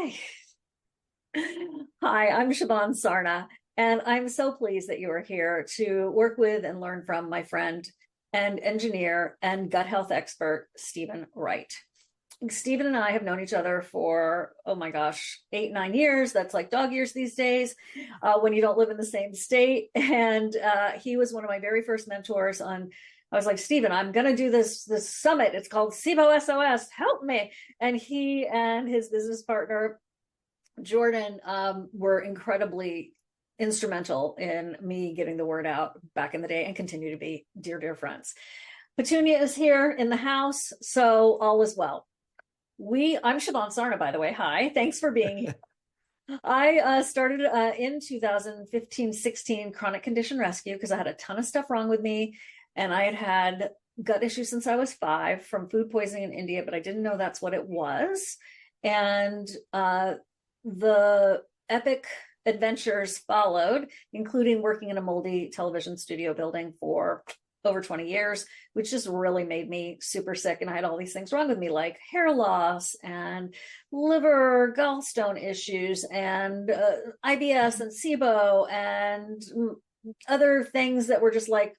Hi. Hi, I'm Shivan Sarna, and I'm so pleased that you are here to work with and learn from my friend and engineer and gut health expert, Stephen Wright. Stephen and I have known each other for, oh my gosh, 8, 9 years. That's like dog years these days when you don't live in the same state. And he was one of my very first mentors on. I was like, Stephen, I'm going to do this summit. It's called SIBO SOS. Help me. And he and his business partner, Jordan, were incredibly instrumental in me getting the word out back in the day and continue to be dear friends. Petunia is here in the house, so all is well. I'm Shivan Sarna, by the way. Hi, thanks for being here. I started in 2015-16 chronic condition rescue because I had a ton of stuff wrong with me, and I had gut issues since I was 5 from food poisoning in India, but I didn't know that's what it was. And the epic adventures followed, including working in a moldy television studio building for over 20 years, which just really made me super sick. And I had all these things wrong with me, like hair loss and liver gallstone issues and IBS and SIBO and other things that were just like,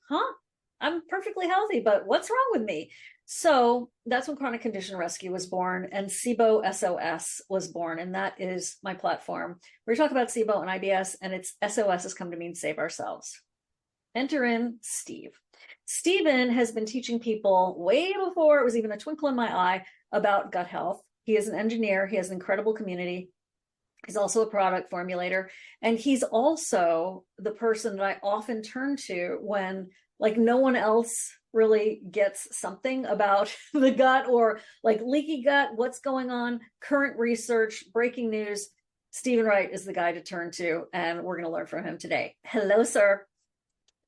I'm perfectly healthy, but what's wrong with me? So that's when Chronic Condition Rescue was born and SIBO SOS was born. And that is my platform. We talk about SIBO and IBS, and it's SOS has come to mean save ourselves. Enter in Steve. Stephen has been teaching people way before it was even a twinkle in my eye about gut health. He is an engineer. He has an incredible community. He's also a product formulator. And he's also the person that I often turn to when like no one else really gets something about the gut or like leaky gut, what's going on, current research, breaking news. Stephen Wright is the guy to turn to, and we're going to learn from him today. Hello, sir.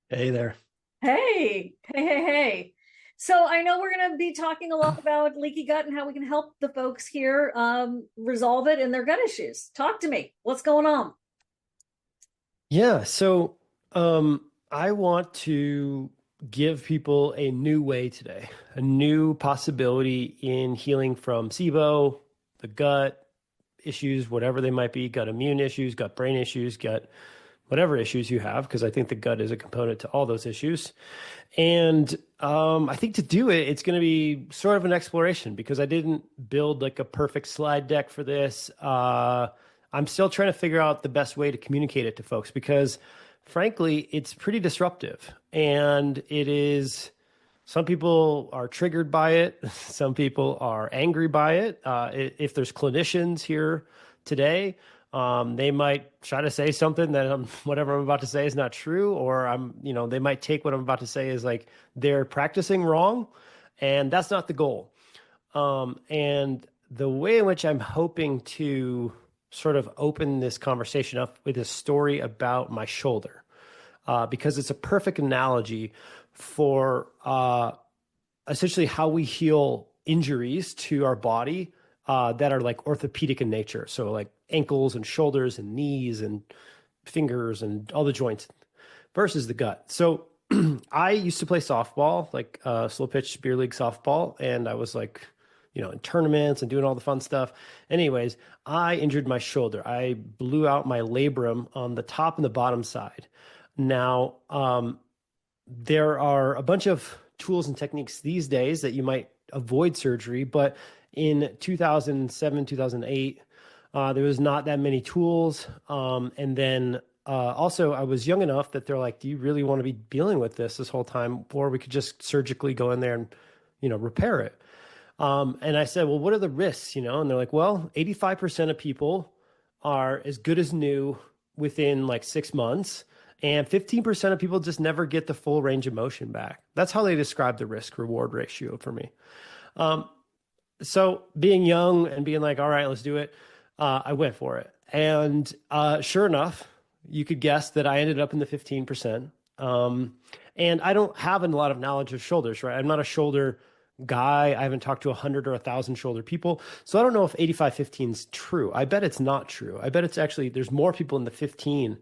Hey there. Hey. So I know we're going to be talking a lot about leaky gut and how we can help the folks here resolve it and their gut issues. Talk to me. What's going on? Yeah, so I want to give people a new way today, a new possibility in healing from SIBO, the gut issues, whatever they might be, gut immune issues, gut brain issues, gut whatever issues you have, because I think the gut is a component to all those issues. And I think to do it, it's going to be sort of an exploration because I didn't build like a perfect slide deck for this. I'm still trying to figure out the best way to communicate it to folks because frankly, it's pretty disruptive and it is, some people are triggered by it. Some people are angry by it. If there's clinicians here today, they might try to say something that whatever I'm about to say is not true, or they might take what I'm about to say as like they're practicing wrong, and that's not the goal. And the way in which I'm hoping to sort of open this conversation up with a story about my shoulder, because it's a perfect analogy for essentially how we heal injuries to our body that are like orthopedic in nature. So like ankles and shoulders and knees and fingers and all the joints versus the gut. So I used to play softball, like slow pitch beer league softball. And I was like, in tournaments and doing all the fun stuff. Anyways, I injured my shoulder. I blew out my labrum on the top and the bottom side. Now, there are a bunch of tools and techniques these days that you might avoid surgery, but in 2007, 2008, there was not that many tools. And then also I was young enough that they're like, do you really want to be dealing with this whole time? Or we could just surgically go in there and, repair it. And I said, well, what are the risks, And they're like, well, 85% of people are as good as new within like 6 months. And 15% of people just never get the full range of motion back. That's how they describe the risk reward ratio for me. So being young and being like, all right, let's do it. I went for it. And sure enough, you could guess that I ended up in the 15%. And I don't have a lot of knowledge of shoulders, right? I'm not a shoulder guy. I haven't talked to 100 or 1,000 shoulder people. So I don't know if 85-15 is true. I bet it's not true. I bet it's actually, there's more people in the 15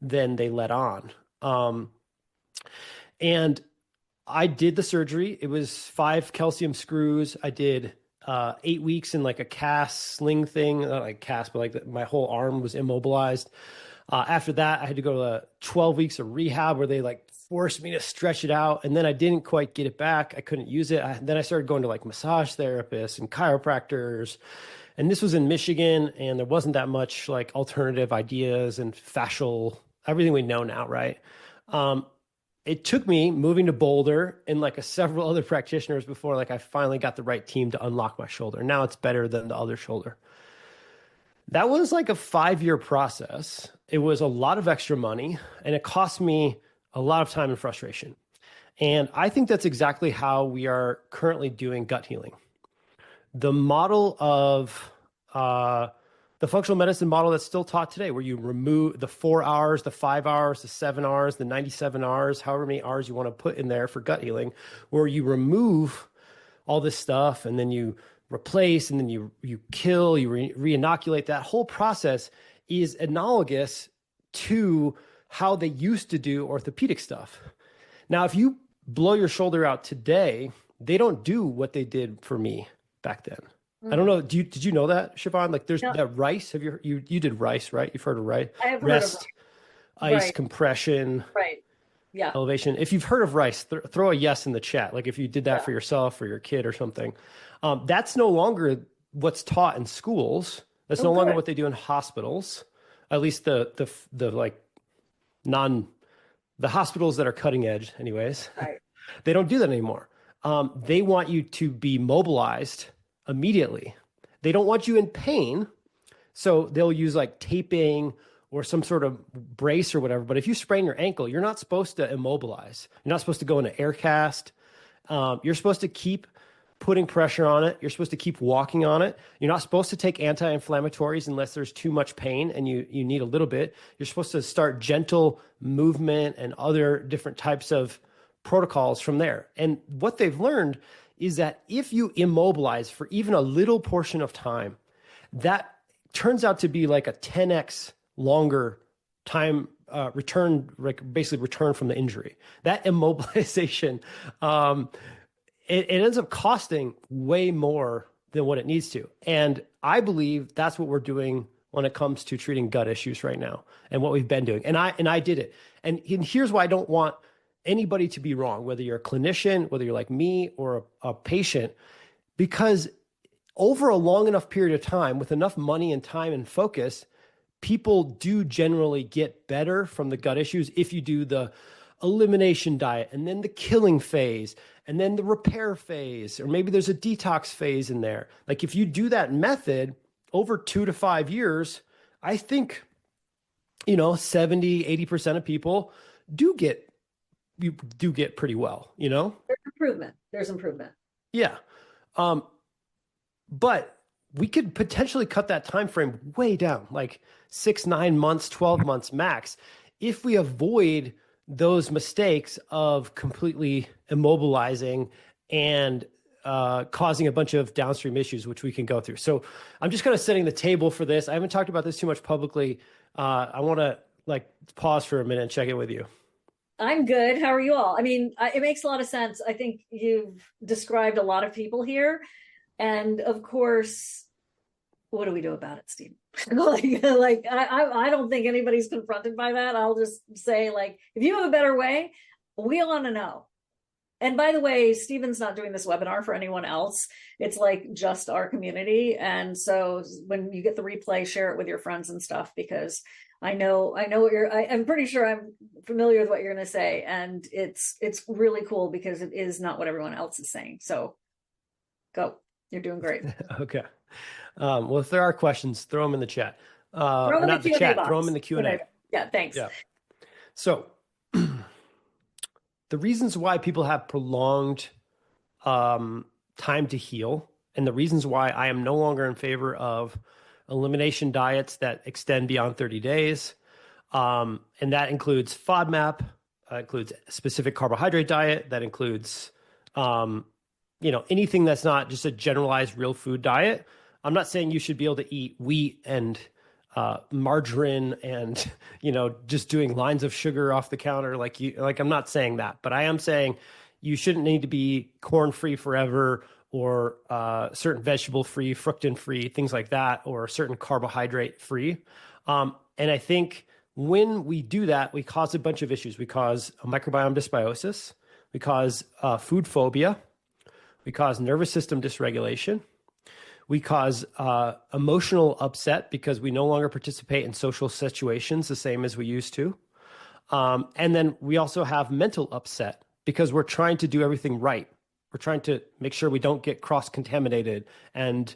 than they let on. And I did the surgery. It was 5 calcium screws. I did 8 weeks in like a cast sling thing, not like cast, but like my whole arm was immobilized. After that, I had to go to 12 weeks of rehab where they like forced me to stretch it out. And then I didn't quite get it back. I couldn't use it. Then I started going to like massage therapists and chiropractors. And this was in Michigan, and there wasn't that much like alternative ideas and fascial, everything we know now, right? It took me moving to Boulder and like several other practitioners before like I finally got the right team to unlock my shoulder. Now it's better than the other shoulder. That was like a 5-year process. It was a lot of extra money, and it cost me a lot of time and frustration. And I think that's exactly how we are currently doing gut healing. The model of the functional medicine model that's still taught today, where you remove the 4 hours, the 5 hours, the 7 hours, the 97 hours, however many hours you want to put in there for gut healing, where you remove all this stuff and then you replace and then you kill, you re-inoculate. That whole process is analogous to how they used to do orthopedic stuff. Now, if you blow your shoulder out today, they don't do what they did for me back then. I don't know. Did you know that, Shivan? Like there's that rice. Have you did rice, right? You've heard of rice? I have Rest, heard of ice, Right. compression, Right. Yeah. elevation. If you've heard of rice, throw a yes in the chat. Like if you did that for yourself or your kid or something. That's no longer what's taught in schools. That's no longer what they do in hospitals. At least the like the hospitals that are cutting edge anyways. Right. They don't do that anymore. They want you to be mobilized immediately. They don't want you in pain. So they'll use like taping or some sort of brace or whatever. But if you sprain your ankle, you're not supposed to immobilize. You're not supposed to go into air cast. You're supposed to keep putting pressure on it. You're supposed to keep walking on it. You're not supposed to take anti-inflammatories unless there's too much pain and you need a little bit. You're supposed to start gentle movement and other different types of protocols from there. And what they've learned is that if you immobilize for even a little portion of time, that turns out to be like a 10x longer time return, like basically return from the injury. That immobilization, it ends up costing way more than what it needs to. And I believe that's what we're doing when it comes to treating gut issues right now and what we've been doing. And I did it. And here's why I don't want anybody to be wrong, whether you're a clinician, whether you're like me or a patient, because over a long enough period of time with enough money and time and focus, people do generally get better from the gut issues if you do the elimination diet and then the killing phase and then the repair phase, or maybe there's a detox phase in there. Like if you do that method over 2 to 5 years, I think, 70, 80% of people do get pretty well, There's improvement. Yeah. But we could potentially cut that time frame way down, like 6, 9 months, 12 months max, if we avoid those mistakes of completely immobilizing and causing a bunch of downstream issues, which we can go through. So I'm just kind of setting the table for this. I haven't talked about this too much publicly. I want to pause for a minute and check in with you. I'm good. How are you all? I mean, it makes a lot of sense. I think you've described a lot of people here. And of course, what do we do about it, Steve? I don't think anybody's confronted by that. I'll just say, if you have a better way, we want to know. And by the way, Steven's not doing this webinar for anyone else. It's just our community. And so when you get the replay, share it with your friends and stuff, because I know what I'm pretty sure I'm familiar with what you're going to say. And it's really cool because it is not what everyone else is saying. So go. You're doing great. Okay. Well, if there are questions, throw them in the chat. Throw them in the Q&A box. Throw them in the Q&A. Yeah, thanks. Yeah. So the reasons why people have prolonged time to heal, and the reasons why I am no longer in favor of elimination diets that extend beyond 30 days, and that includes FODMAP, includes specific carbohydrate diet, that includes anything that's not just a generalized real food diet. I'm not saying you should be able to eat wheat and margarine and, just doing lines of sugar off the counter. I'm not saying that, but I am saying you shouldn't need to be corn-free forever or certain vegetable free, fructan free, things like that, or certain carbohydrate free. And I think when we do that, we cause a bunch of issues. We cause a microbiome dysbiosis, we cause food phobia, we cause nervous system dysregulation, we cause emotional upset because we no longer participate in social situations the same as we used to. And then we also have mental upset because we're trying to do everything right. We're trying to make sure we don't get cross-contaminated and,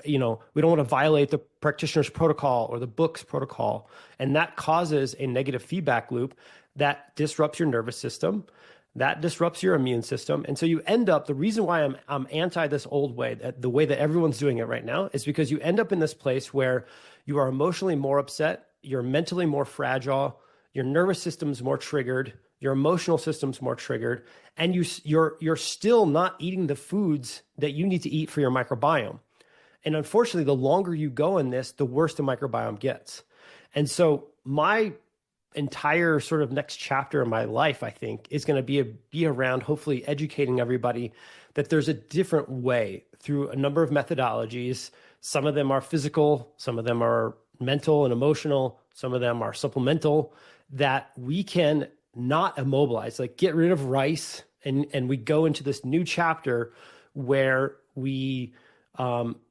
we don't want to violate the practitioner's protocol or the book's protocol. And that causes a negative feedback loop that disrupts your nervous system, that disrupts your immune system. And so you end up, the reason why I'm anti this old way, the way that everyone's doing it right now, is because you end up in this place where you are emotionally more upset, you're mentally more fragile, your nervous system's more triggered, your emotional system's more triggered, and you're still not eating the foods that you need to eat for your microbiome. And unfortunately, the longer you go in this, the worse the microbiome gets. And so my entire sort of next chapter of my life, I think, is going to be around hopefully educating everybody that there's a different way through a number of methodologies. Some of them are physical, some of them are mental and emotional, some of them are supplemental, that we can not immobilize, like get rid of rice, and we go into this new chapter where we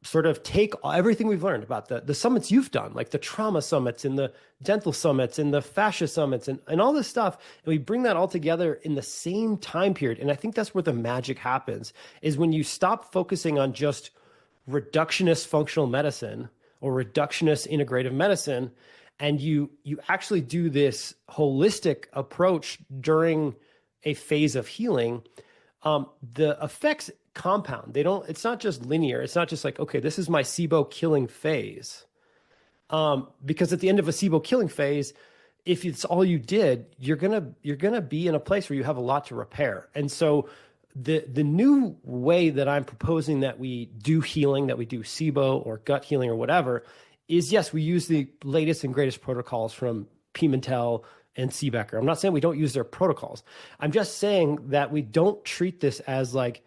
sort of take everything we've learned about the summits you've done, like the trauma summits and the dental summits and the fascia summits and all this stuff. And we bring that all together in the same time period. And I think that's where the magic happens, is when you stop focusing on just reductionist functional medicine or reductionist integrative medicine, and you actually do this holistic approach during a phase of healing. The effects compound. It's not just linear. It's not just like, okay, this is my SIBO killing phase. Because at the end of a SIBO killing phase, if it's all you did, you're gonna be in a place where you have a lot to repair. And so the new way that I'm proposing that we do healing, that we do SIBO or gut healing or whatever, is yes, we use the latest and greatest protocols from Pimentel and Seebecker. I'm not saying we don't use their protocols. I'm just saying that we don't treat this as like,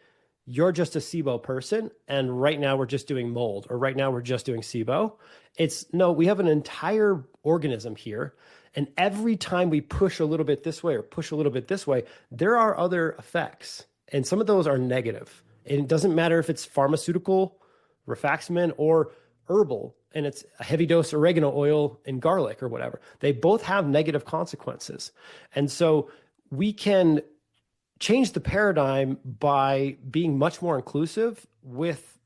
you're just a SIBO person, and right now we're just doing mold, or right now we're just doing SIBO. It's no, we have an entire organism here, and every time we push a little bit this way or push a little bit this way, there are other effects, and some of those are negative. And it doesn't matter if it's pharmaceutical, rifaximin, or herbal, and it's a heavy dose oregano oil and garlic or whatever. They both have negative consequences. And so we can change the paradigm by being much more inclusive with,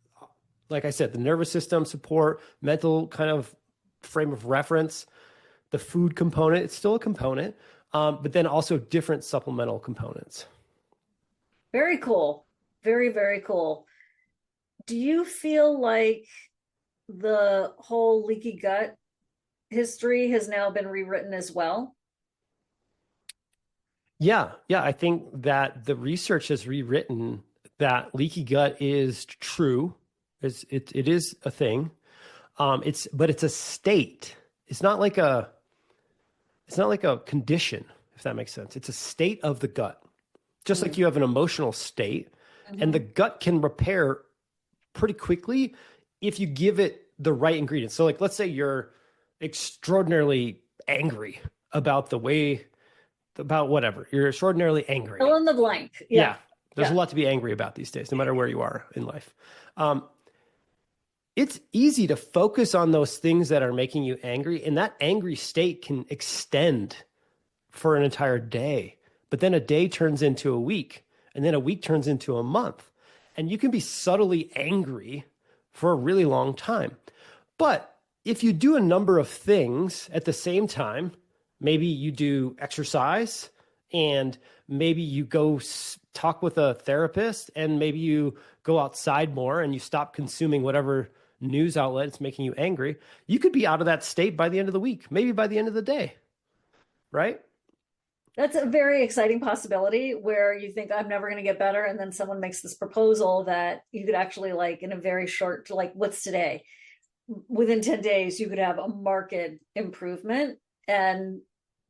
like I said, the nervous system support, mental kind of frame of reference, the food component, it's still a component, but then also different supplemental components. Very cool. Very, very cool. Do you feel like the whole leaky gut history has now been rewritten as well? Yeah. I think that the research has rewritten that leaky gut is true. It is a thing. But it's a state. It's not like a condition, if that makes sense. It's a state of the gut. Just like you have an emotional state, and the gut can repair pretty quickly if you give it the right ingredients. So like, let's say you're extraordinarily angry about whatever. You're extraordinarily angry. Fill in the blank. Yeah. There's a lot to be angry about these days, no matter where you are in life. It's easy to focus on those things that are making you angry, and that angry state can extend for an entire day. But then a day turns into a week, and then a week turns into a month. And you can be subtly angry for a really long time. But if you do a number of things at the same time, maybe you do exercise, and maybe you go talk with a therapist, and maybe you go outside more and you stop consuming whatever news outlet is making you angry, you could be out of that state by the end of the week, maybe by the end of the day, right? That's a very exciting possibility where you think I'm never going to get better. And then someone makes this proposal that you could actually, like, in a very short, like what's today, within 10 days, you could have a marked improvement. And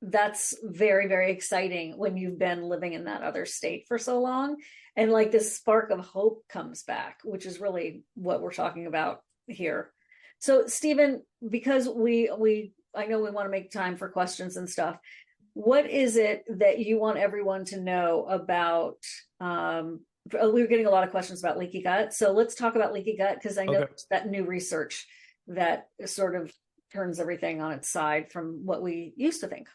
that's very, very exciting when you've been living in that other state for so long. And like this spark of hope comes back, which is really what we're talking about here. So Stephen, because I know we want to make time for questions and stuff. What is it that you want everyone to know about? We were getting a lot of questions about leaky gut. So let's talk about leaky gut, because I know that new research that sort of turns everything on its side from what we used to think.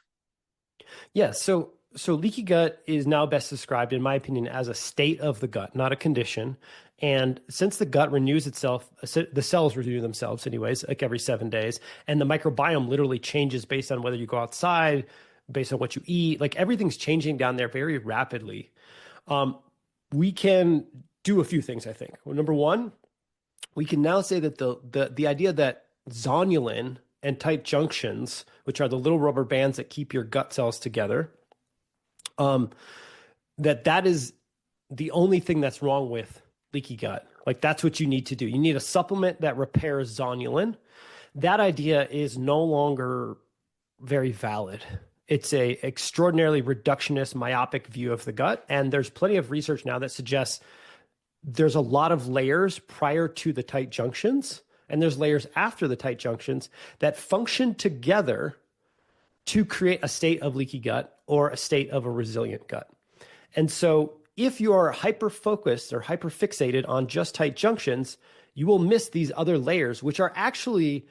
Yeah. So leaky gut is now best described, in my opinion, as a state of the gut, not a condition. And since the gut renews itself, the cells renew themselves anyways, like every 7 days. And the microbiome literally changes based on whether you go outside, based on what you eat. Like everything's changing down there very rapidly. We can do a few things, I think. Well, number one, we can now say that the idea that zonulin and tight junctions, which are the little rubber bands that keep your gut cells together, that is the only thing that's wrong with leaky gut. Like that's what you need to do. You need a supplement that repairs zonulin. That idea is no longer very valid. It's a extraordinarily reductionist, myopic view of the gut. And there's plenty of research now that suggests there's a lot of layers prior to the tight junctions, and there's layers after the tight junctions that function together to create a state of leaky gut or a state of a resilient gut. And so if you are hyper-focused or hyper-fixated on just tight junctions, you will miss these other layers, which are actually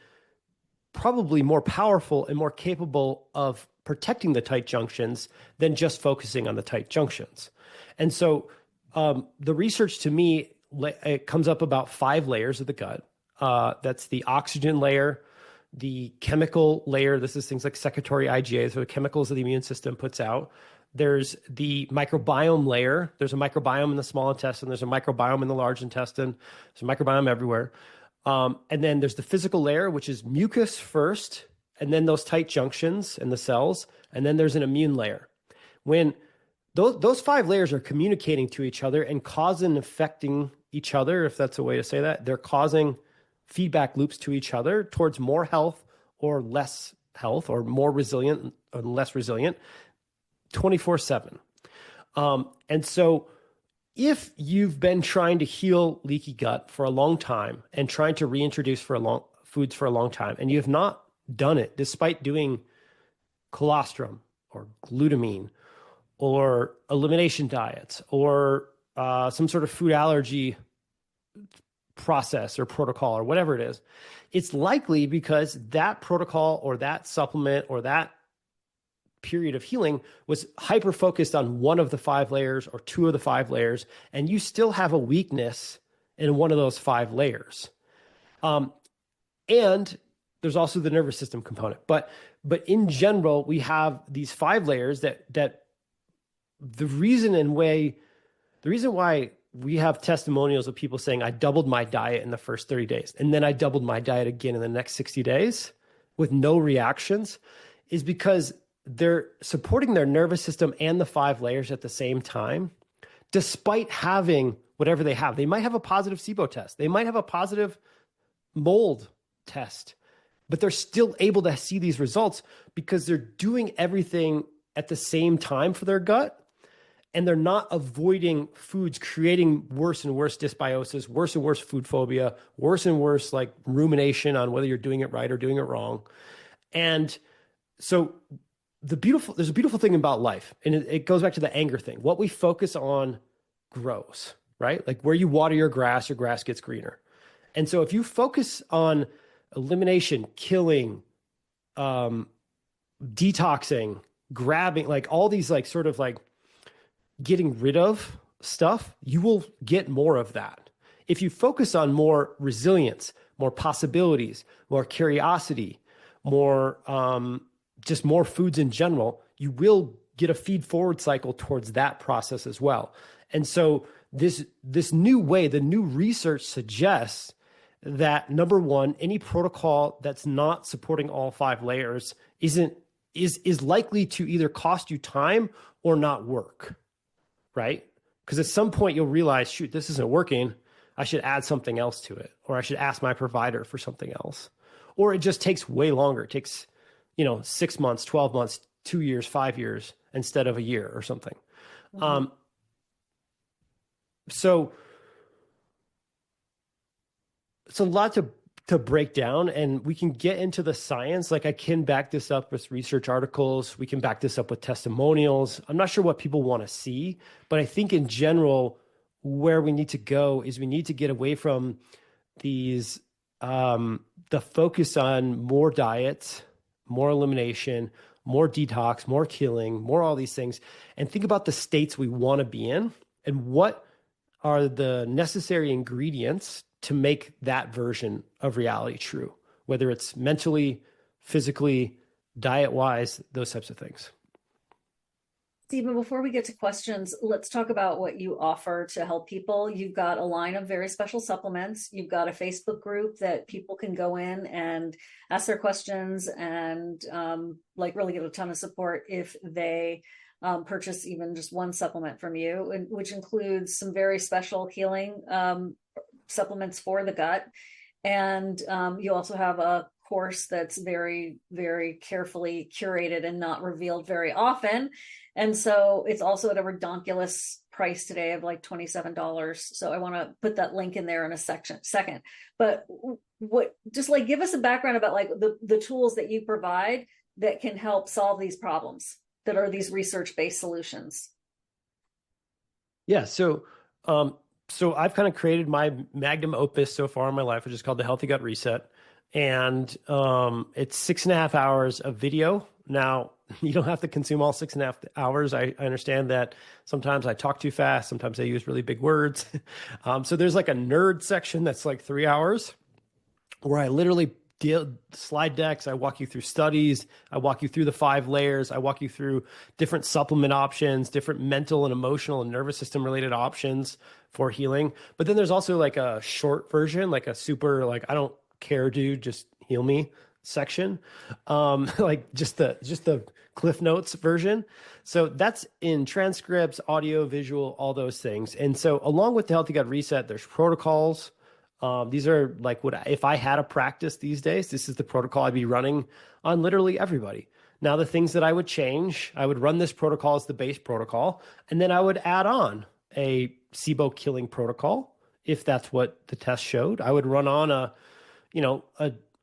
probably more powerful and more capable of protecting the tight junctions than just focusing on the tight junctions. And so the research to me, it comes up about 5 layers of the gut. That's the oxygen layer, the chemical layer. This is things like secretory IgA, so the chemicals that the immune system puts out. There's the microbiome layer. There's a microbiome in the small intestine. There's a microbiome in the large intestine. There's a microbiome everywhere. And then there's the physical layer, which is mucus first, and then those tight junctions and the cells. And then there's an immune layer. When those 5 layers are communicating to each other and causing and affecting each other, if that's a way to say that, they're causing feedback loops to each other towards more health or less health, or more resilient or less resilient, 24/7. And so if you've been trying to heal leaky gut for a long time and trying to reintroduce foods for a long time, and you have not done it despite doing colostrum or glutamine or elimination diets or some sort of food allergy process or protocol or whatever it is, it's likely because that protocol or that supplement or that period of healing was hyper focused on one of the 5 layers or 2 of the 5 layers, and you still have a weakness in one of those 5 layers. And there's also the nervous system component. But in general, we have these 5 layers that the reason why we have testimonials of people saying, I doubled my diet in the first 30 days, and then I doubled my diet again in the next 60 days with no reactions, is because they're supporting their nervous system and the 5 layers at the same time, despite having whatever they have. They might have a positive SIBO test. They might have a positive mold test, but they're still able to see these results because they're doing everything at the same time for their gut. And they're not avoiding foods, creating worse and worse dysbiosis, worse and worse food phobia, worse and worse like rumination on whether you're doing it right or doing it wrong. And so there's a beautiful thing about life, and it goes back to the anger thing. What we focus on grows, right? Like where you water your grass gets greener. And so if you focus on elimination, killing, detoxing, grabbing, like all these like sort of like getting rid of stuff, you will get more of that. If you focus on more resilience, more possibilities, more curiosity, more just more foods in general, you will get a feed forward cycle towards that process as well. And so this new way, the new research suggests that number one, any protocol that's not supporting all 5 layers is likely to either cost you time or not work, right? Because at some point you'll realize, shoot, this isn't working. I should add something else to it, or I should ask my provider for something else. Or it just takes way longer. It takes, 6 months, 12 months 2 years, 5 years instead of a year or something. Mhm. So it's a lot to break down, and we can get into the science. Like I can back this up with research articles. We can back this up with testimonials. I'm not sure what people want to see, but I think in general, where we need to go is we need to get away from these the focus on more diets, more elimination, more detox, more killing, more all these things, and think about the states we want to be in and what are the necessary ingredients to make that version of reality true, whether it's mentally, physically, diet wise, those types of things. Stephen, before we get to questions, let's talk about what you offer to help people. You've got a line of very special supplements. You've got a Facebook group that people can go in and ask their questions and like really get a ton of support if they purchase even just one supplement from you, which includes some very special healing supplements for the gut. And you also have a course that's very, very carefully curated and not revealed very often. And so it's also at a redonkulous price today of like $27. So I want to put that link in there in a second. But what, just like give us a background about like the tools that you provide that can help solve these problems that are these research-based solutions. Yeah. So I've kind of created my magnum opus so far in my life, which is called the Healthy Gut Reset. And it's 6.5 hours of video. Now, you don't have to consume all 6.5 hours. I understand that sometimes I talk too fast. Sometimes I use really big words. So there's like a nerd section that's like 3 hours where I literally slide decks. I walk you through studies. I walk you through the 5 layers. I walk you through different supplement options, different mental and emotional and nervous system related options for healing. But then there's also like a short version, like a super, like, I don't care, dude, just heal me section. Like just the Cliff Notes version. So that's in transcripts, audio, visual, all those things. And so along with the Healthy Gut Reset, there's protocols. These are like if I had a practice these days, this is the protocol I'd be running on literally everybody. Now, the things that I would change, I would run this protocol as the base protocol, and then I would add on a SIBO killing protocol. If that's what the test showed, I would run on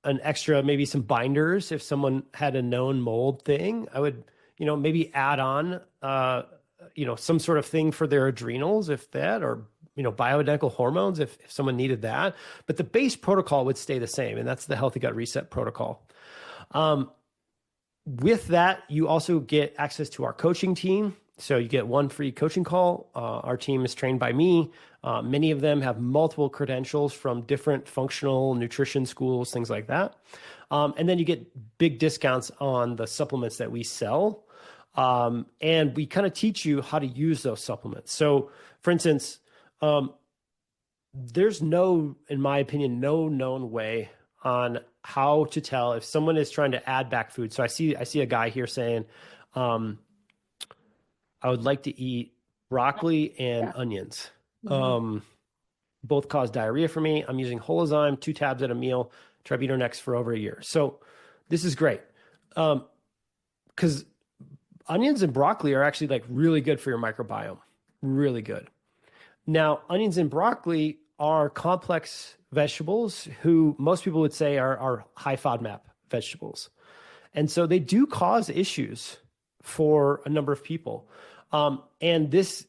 an extra, maybe some binders. If someone had a known mold thing, I would, maybe add on, some sort of thing for their adrenals, if that, or bioidentical hormones if someone needed that. But the base protocol would stay the same, and that's the Healthy Gut Reset protocol. With that, you also get access to our coaching team. So you get one free coaching call. Our team is trained by me. Many of them have multiple credentials from different functional nutrition schools, things like that. And then you get big discounts on the supplements that we sell. And we kind of teach you how to use those supplements. So for instance, there's in my opinion, no known way on how to tell if someone is trying to add back food. So I see a guy here saying, I would like to eat broccoli and onions. Mm-hmm. Both cause diarrhea for me. I'm using Holozyme, 2 tabs at a meal, Tributone X for over a year. So this is great. Because onions and broccoli are actually like really good for your microbiome. Really good. Now, onions and broccoli are complex vegetables who most people would say are high FODMAP vegetables. And so they do cause issues for a number of people. And this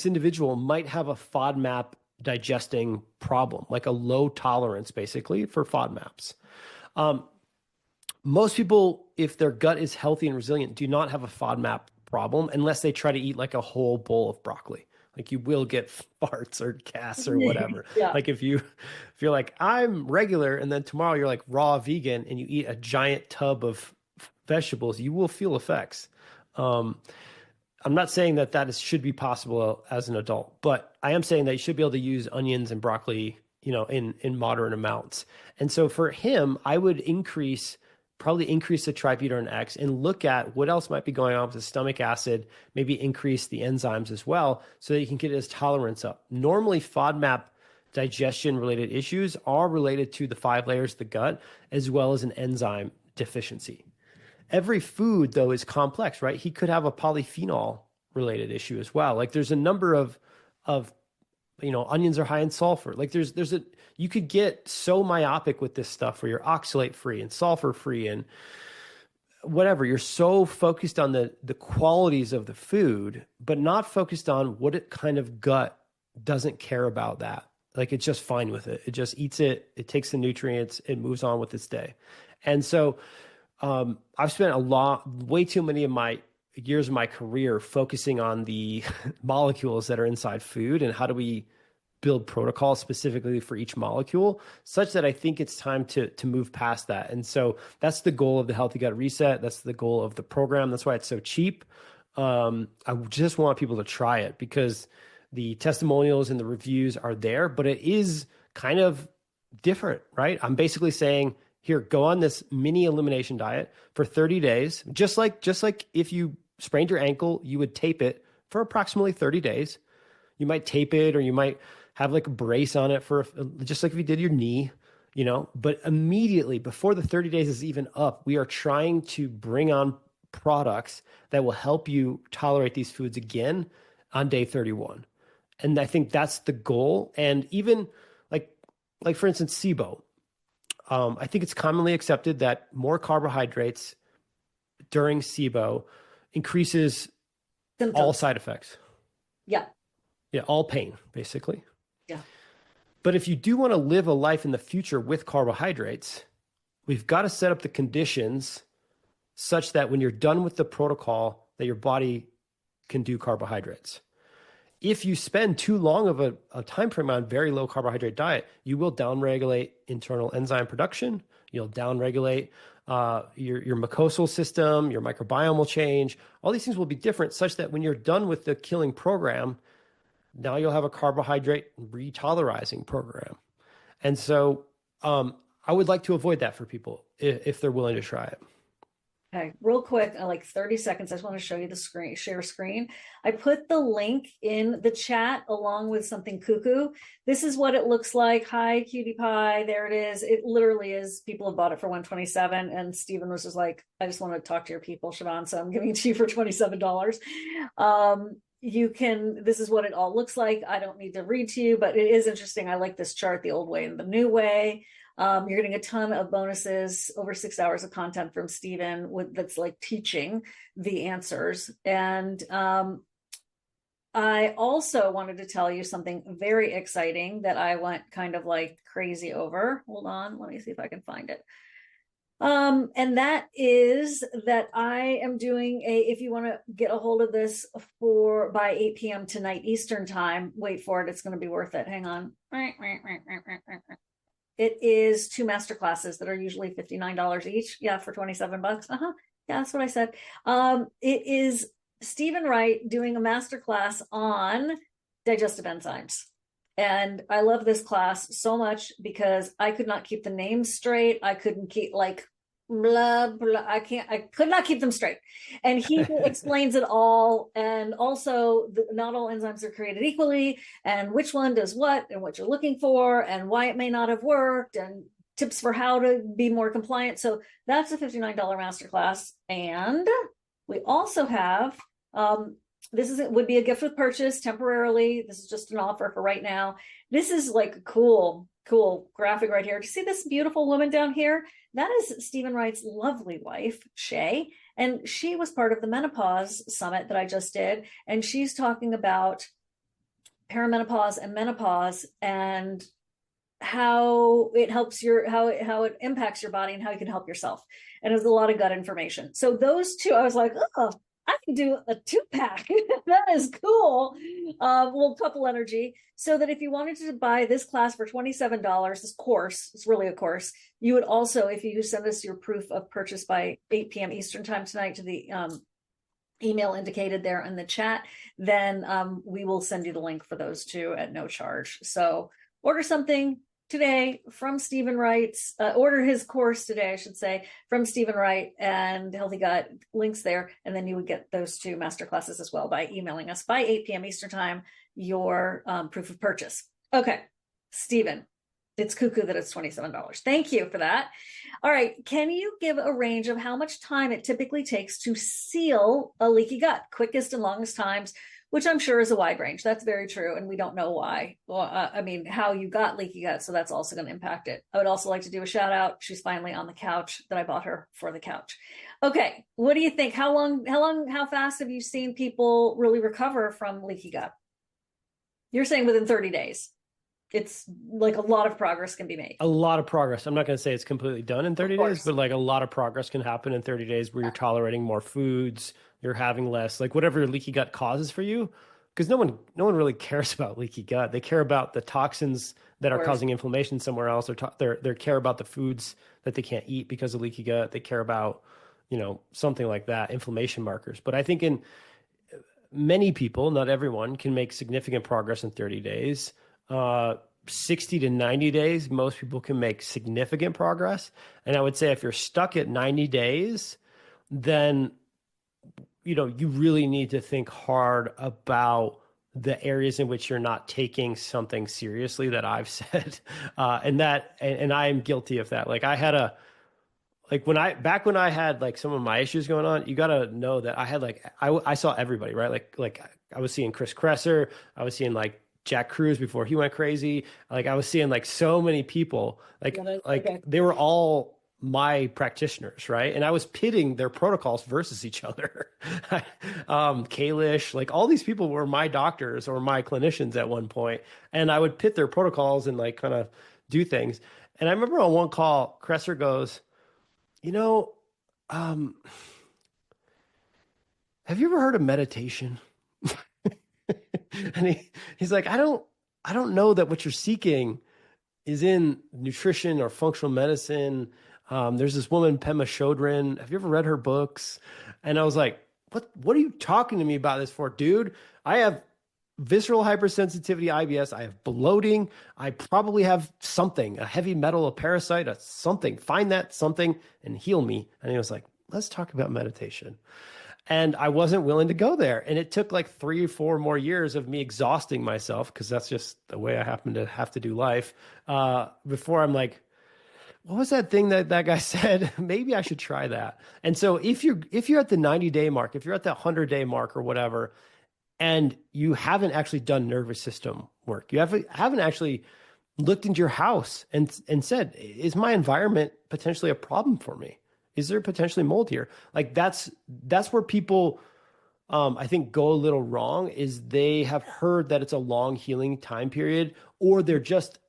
individual might have a FODMAP digesting problem, like a low tolerance basically for FODMAPs. Most people, if their gut is healthy and resilient, do not have a FODMAP problem unless they try to eat like a whole bowl of broccoli. Like you will get farts or gas or whatever. Yeah. Like if you're like, I'm regular, and then tomorrow you're like raw vegan and you eat a giant tub of vegetables, you will feel effects. I'm not saying that should be possible as an adult, but I am saying that you should be able to use onions and broccoli, in moderate amounts. And so for him, I would probably increase the Tributone X and look at what else might be going on with the stomach acid, maybe increase the enzymes as well so that you can get his tolerance up. Normally, FODMAP digestion-related issues are related to the 5 layers of the gut as well as an enzyme deficiency. Every food, though, is complex, right? He could have a polyphenol related issue as well. Like there's a number of onions are high in sulfur. Like you could get so myopic with this stuff where you're oxalate free and sulfur free and whatever. You're so focused on the qualities of the food, but not focused on what it kind of gut doesn't care about that. Like it's just fine with it. It just eats it. It takes the nutrients. It moves on with its day. And so I've spent way too many of my years of my career focusing on the molecules that are inside food and how do we build protocols specifically for each molecule, such that I think it's time to move past that. And so that's the goal of the Healthy Gut Reset. That's the goal of the program. That's why it's so cheap. I just want people to try it because the testimonials and the reviews are there, but it is kind of different, right? I'm basically saying, here, go on this mini elimination diet for 30 days. Just like if you sprained your ankle, you would tape it for approximately 30 days. You might tape it or you might have like a brace on it for just like if you did your knee, but immediately before the 30 days is even up, we are trying to bring on products that will help you tolerate these foods again on day 31. And I think that's the goal. And even like for instance, SIBO. I think it's commonly accepted that more carbohydrates during SIBO increases Symptoms. all side effects. Yeah. Yeah, all pain, basically. Yeah. But if you do want to live a life in the future with carbohydrates, we've got to set up the conditions such that when you're done with the protocol, that your body can do carbohydrates. If you spend too long of a time frame on very low carbohydrate diet, you will downregulate internal enzyme production. You'll downregulate your mucosal system, your microbiome will change. All these things will be different such that when you're done with the killing program, now you'll have a carbohydrate retolerizing program. And so I would like to avoid that for people if they're willing to try it. Okay, real quick, like 30 seconds. I just want to show you the screen, share screen. I put the link in the chat along with something cuckoo. This is what it looks like. Hi, cutie pie. There it is. It literally is. People have bought it for $127. And Stephen was just like, I just want to talk to your people, Shivan. So I'm giving it to you for $27. This is what it all looks like. I don't need to read to you, but it is interesting. I like this chart, the old way and the new way. You're getting a ton of bonuses, over 6 hours of content from Stephen that's like teaching the answers. And I also wanted to tell you something very exciting that I went kind of like crazy over. Hold on, let me see if I can find it. And that is that I am doing if you want to get a hold of this by 8 p.m. tonight Eastern time, wait for it. It's going to be worth it. Hang on. It is 2 master classes that are usually $59 each. Yeah, for $27. Yeah, that's what I said. It is Stephen Wright doing a master class on digestive enzymes. And I love this class so much because I could not keep the names straight. I couldn't keep blah, blah. I could not keep them straight. And he explains it all. And also not all enzymes are created equally and which one does what and what you're looking for and why it may not have worked and tips for how to be more compliant. So that's a $59 masterclass. And we also have, would be a gift with purchase temporarily. This is just an offer for right now. This is like a cool graphic right here. Do you see this beautiful woman down here? That is Stephen Wright's lovely wife, Shay. And she was part of the menopause summit that I just did. And she's talking about perimenopause and menopause and how it helps how it impacts your body and how you can help yourself. And there's a lot of gut information. So those two, I was like, oh, I can do a 2-pack. That is cool. Couple energy. So that if you wanted to buy this class for $27, this course, it's really a course, you would also, if you send us your proof of purchase by 8 p.m. Eastern time tonight to the email indicated there in the chat, then we will send you the link for those two at no charge. So order something today from Stephen Wright's, order his course today, I should say, from Stephen Wright and Healthy Gut, links there. And then you would get those 2 masterclasses as well by emailing us by 8 p.m. Eastern time, your proof of purchase. Okay, Stephen, It's cuckoo that it's $27. Thank you for that. All right. Can you give a range of how much time it typically takes to seal a leaky gut? Quickest and longest times, which I'm sure is a wide range. That's very true. And we don't know why. Well, I mean, how you got leaky gut. So that's also going to impact it. I would also like to do a shout out. She's finally on the couch that I bought her for the couch. Okay. What do you think? How fast have you seen people really recover from leaky gut? You're saying within 30 days. It's like a lot of progress can be made. A lot of progress. I'm not going to say it's completely done in 30 days, but like a lot of progress can happen in 30 days where you're tolerating more foods, you're having less, like whatever your leaky gut causes for you. Because no one really cares about leaky gut. They care about the toxins that are causing inflammation somewhere else. They care about the foods that they can't eat because of leaky gut. They care about, something like that, inflammation markers. But I think in many people, not everyone, can make significant progress in 30 days. 60 to 90 days, most people can make significant progress. And I would say if you're stuck at 90 days, then, you really need to think hard about the areas in which you're not taking something seriously that I've said. And I am guilty of that. Like back when I had like some of my issues going on, you got to know that I had I saw everybody, right? Like I was seeing Chris Kresser. I was seeing like Jack Cruz before he went crazy. Like I was seeing like so many people, they were all my practitioners, right? And I was pitting their protocols versus each other. Kalish, like all these people were my doctors or my clinicians at one point, and I would pit their protocols and like kind of do things. And I remember on one call, Kresser goes, have you ever heard of meditation? And he's like, I don't know that what you're seeking is in nutrition or functional medicine. There's this woman, Pema Chodron. Have you ever read her books? And I was like, what are you talking to me about this for, dude? I have visceral hypersensitivity, IBS. I have bloating. I probably have something, a heavy metal, a parasite, a something. Find that something and heal me. And he was like, let's talk about meditation. And I wasn't willing to go there. And it took like 3 or 4 more years of me exhausting myself, because that's just the way I happen to have to do life, before I'm like, what was that thing that guy said? Maybe I should try that. And so if you're at the 90-day mark, if you're at the 100-day mark or whatever, and you haven't actually done nervous system work, you haven't actually looked into your house and said, is my environment potentially a problem for me? Is there potentially mold here? Like that's where people, I think, go a little wrong, is they have heard that it's a long healing time period, or they're just,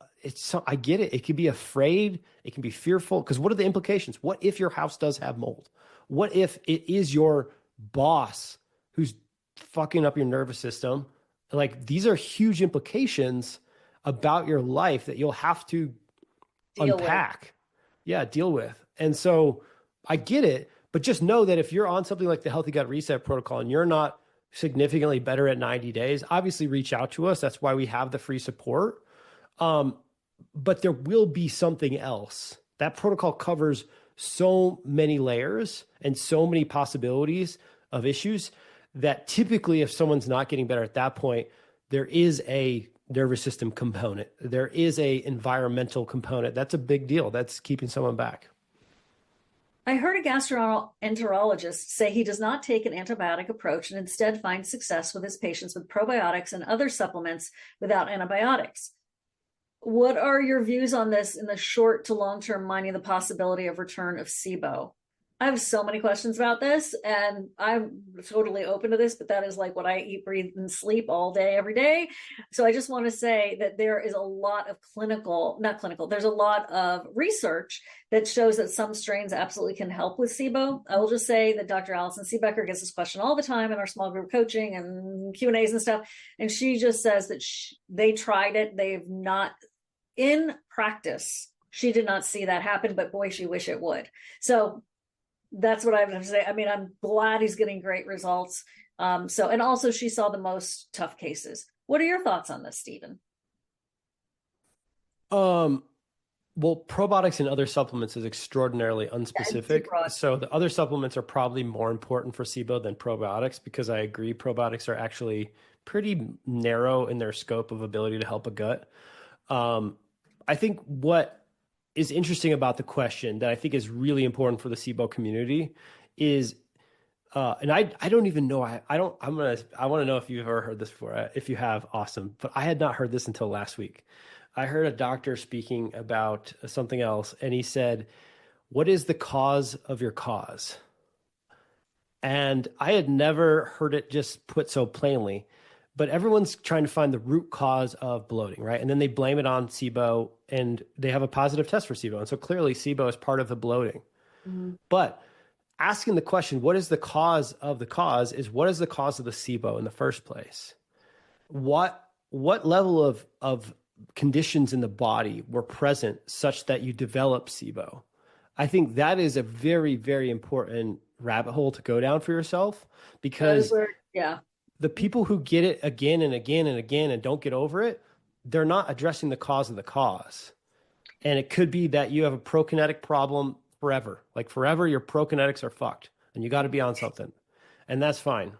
I get it. It can be afraid. It can be fearful. Because what are the implications? What if your house does have mold? What if it is your boss who's fucking up your nervous system? Like, these are huge implications about your life that you'll have to unpack. Yeah, deal with. And so I get it, but just know that if you're on something like the Healthy Gut Reset protocol and you're not significantly better at 90 days, obviously reach out to us. That's why we have the free support. But there will be something else. That protocol covers so many layers and so many possibilities of issues that typically, if someone's not getting better at that point, there is a nervous system component. There is a environmental component. That's a big deal. That's keeping someone back. I heard a gastroenterologist say he does not take an antibiotic approach and instead finds success with his patients with probiotics and other supplements without antibiotics. What are your views on this in the short to long term, minding the possibility of return of SIBO? I have so many questions about this, and I'm totally open to this, but that is like what I eat, breathe, and sleep all day, every day. So I just want to say that there is a lot of there's a lot of research that shows that some strains absolutely can help with SIBO. I will just say that Dr. Allison Seebecker gets this question all the time in our small group coaching and Q&As and stuff. And she just says that they tried it. They've not, in practice, she did not see that happen, but boy, she wish it would. So that's what I have to say. I mean, I'm glad he's getting great results. And also she saw the most tough cases. What are your thoughts on this, Stephen? Well, probiotics and other supplements is extraordinarily unspecific. So the other supplements are probably more important for SIBO than probiotics, because I agree probiotics are actually pretty narrow in their scope of ability to help a gut. I think what is interesting about the question that I think is really important for the SIBO community is, and I don't even know, I want to know if you've ever heard this before. If you have, awesome. But I had not heard this until last week. I heard a doctor speaking about something else, and he said, "What is the cause of your cause?" And I had never heard it just put so plainly, but everyone's trying to find the root cause of bloating, right? And then they blame it on SIBO, and they have a positive test for SIBO. And so clearly SIBO is part of the bloating. Mhm. But asking the question, what is the cause of the cause, is what is the cause of the SIBO in the first place? What level of conditions in the body were present such that you develop SIBO? I think that is a very, very important rabbit hole to go down for yourself, because Yeah. the people who get it again and again and again and don't get over it, they're not addressing the cause of the cause. And it could be that you have a prokinetic problem forever. Like forever, your prokinetics are fucked and you got to be on something. And that's fine.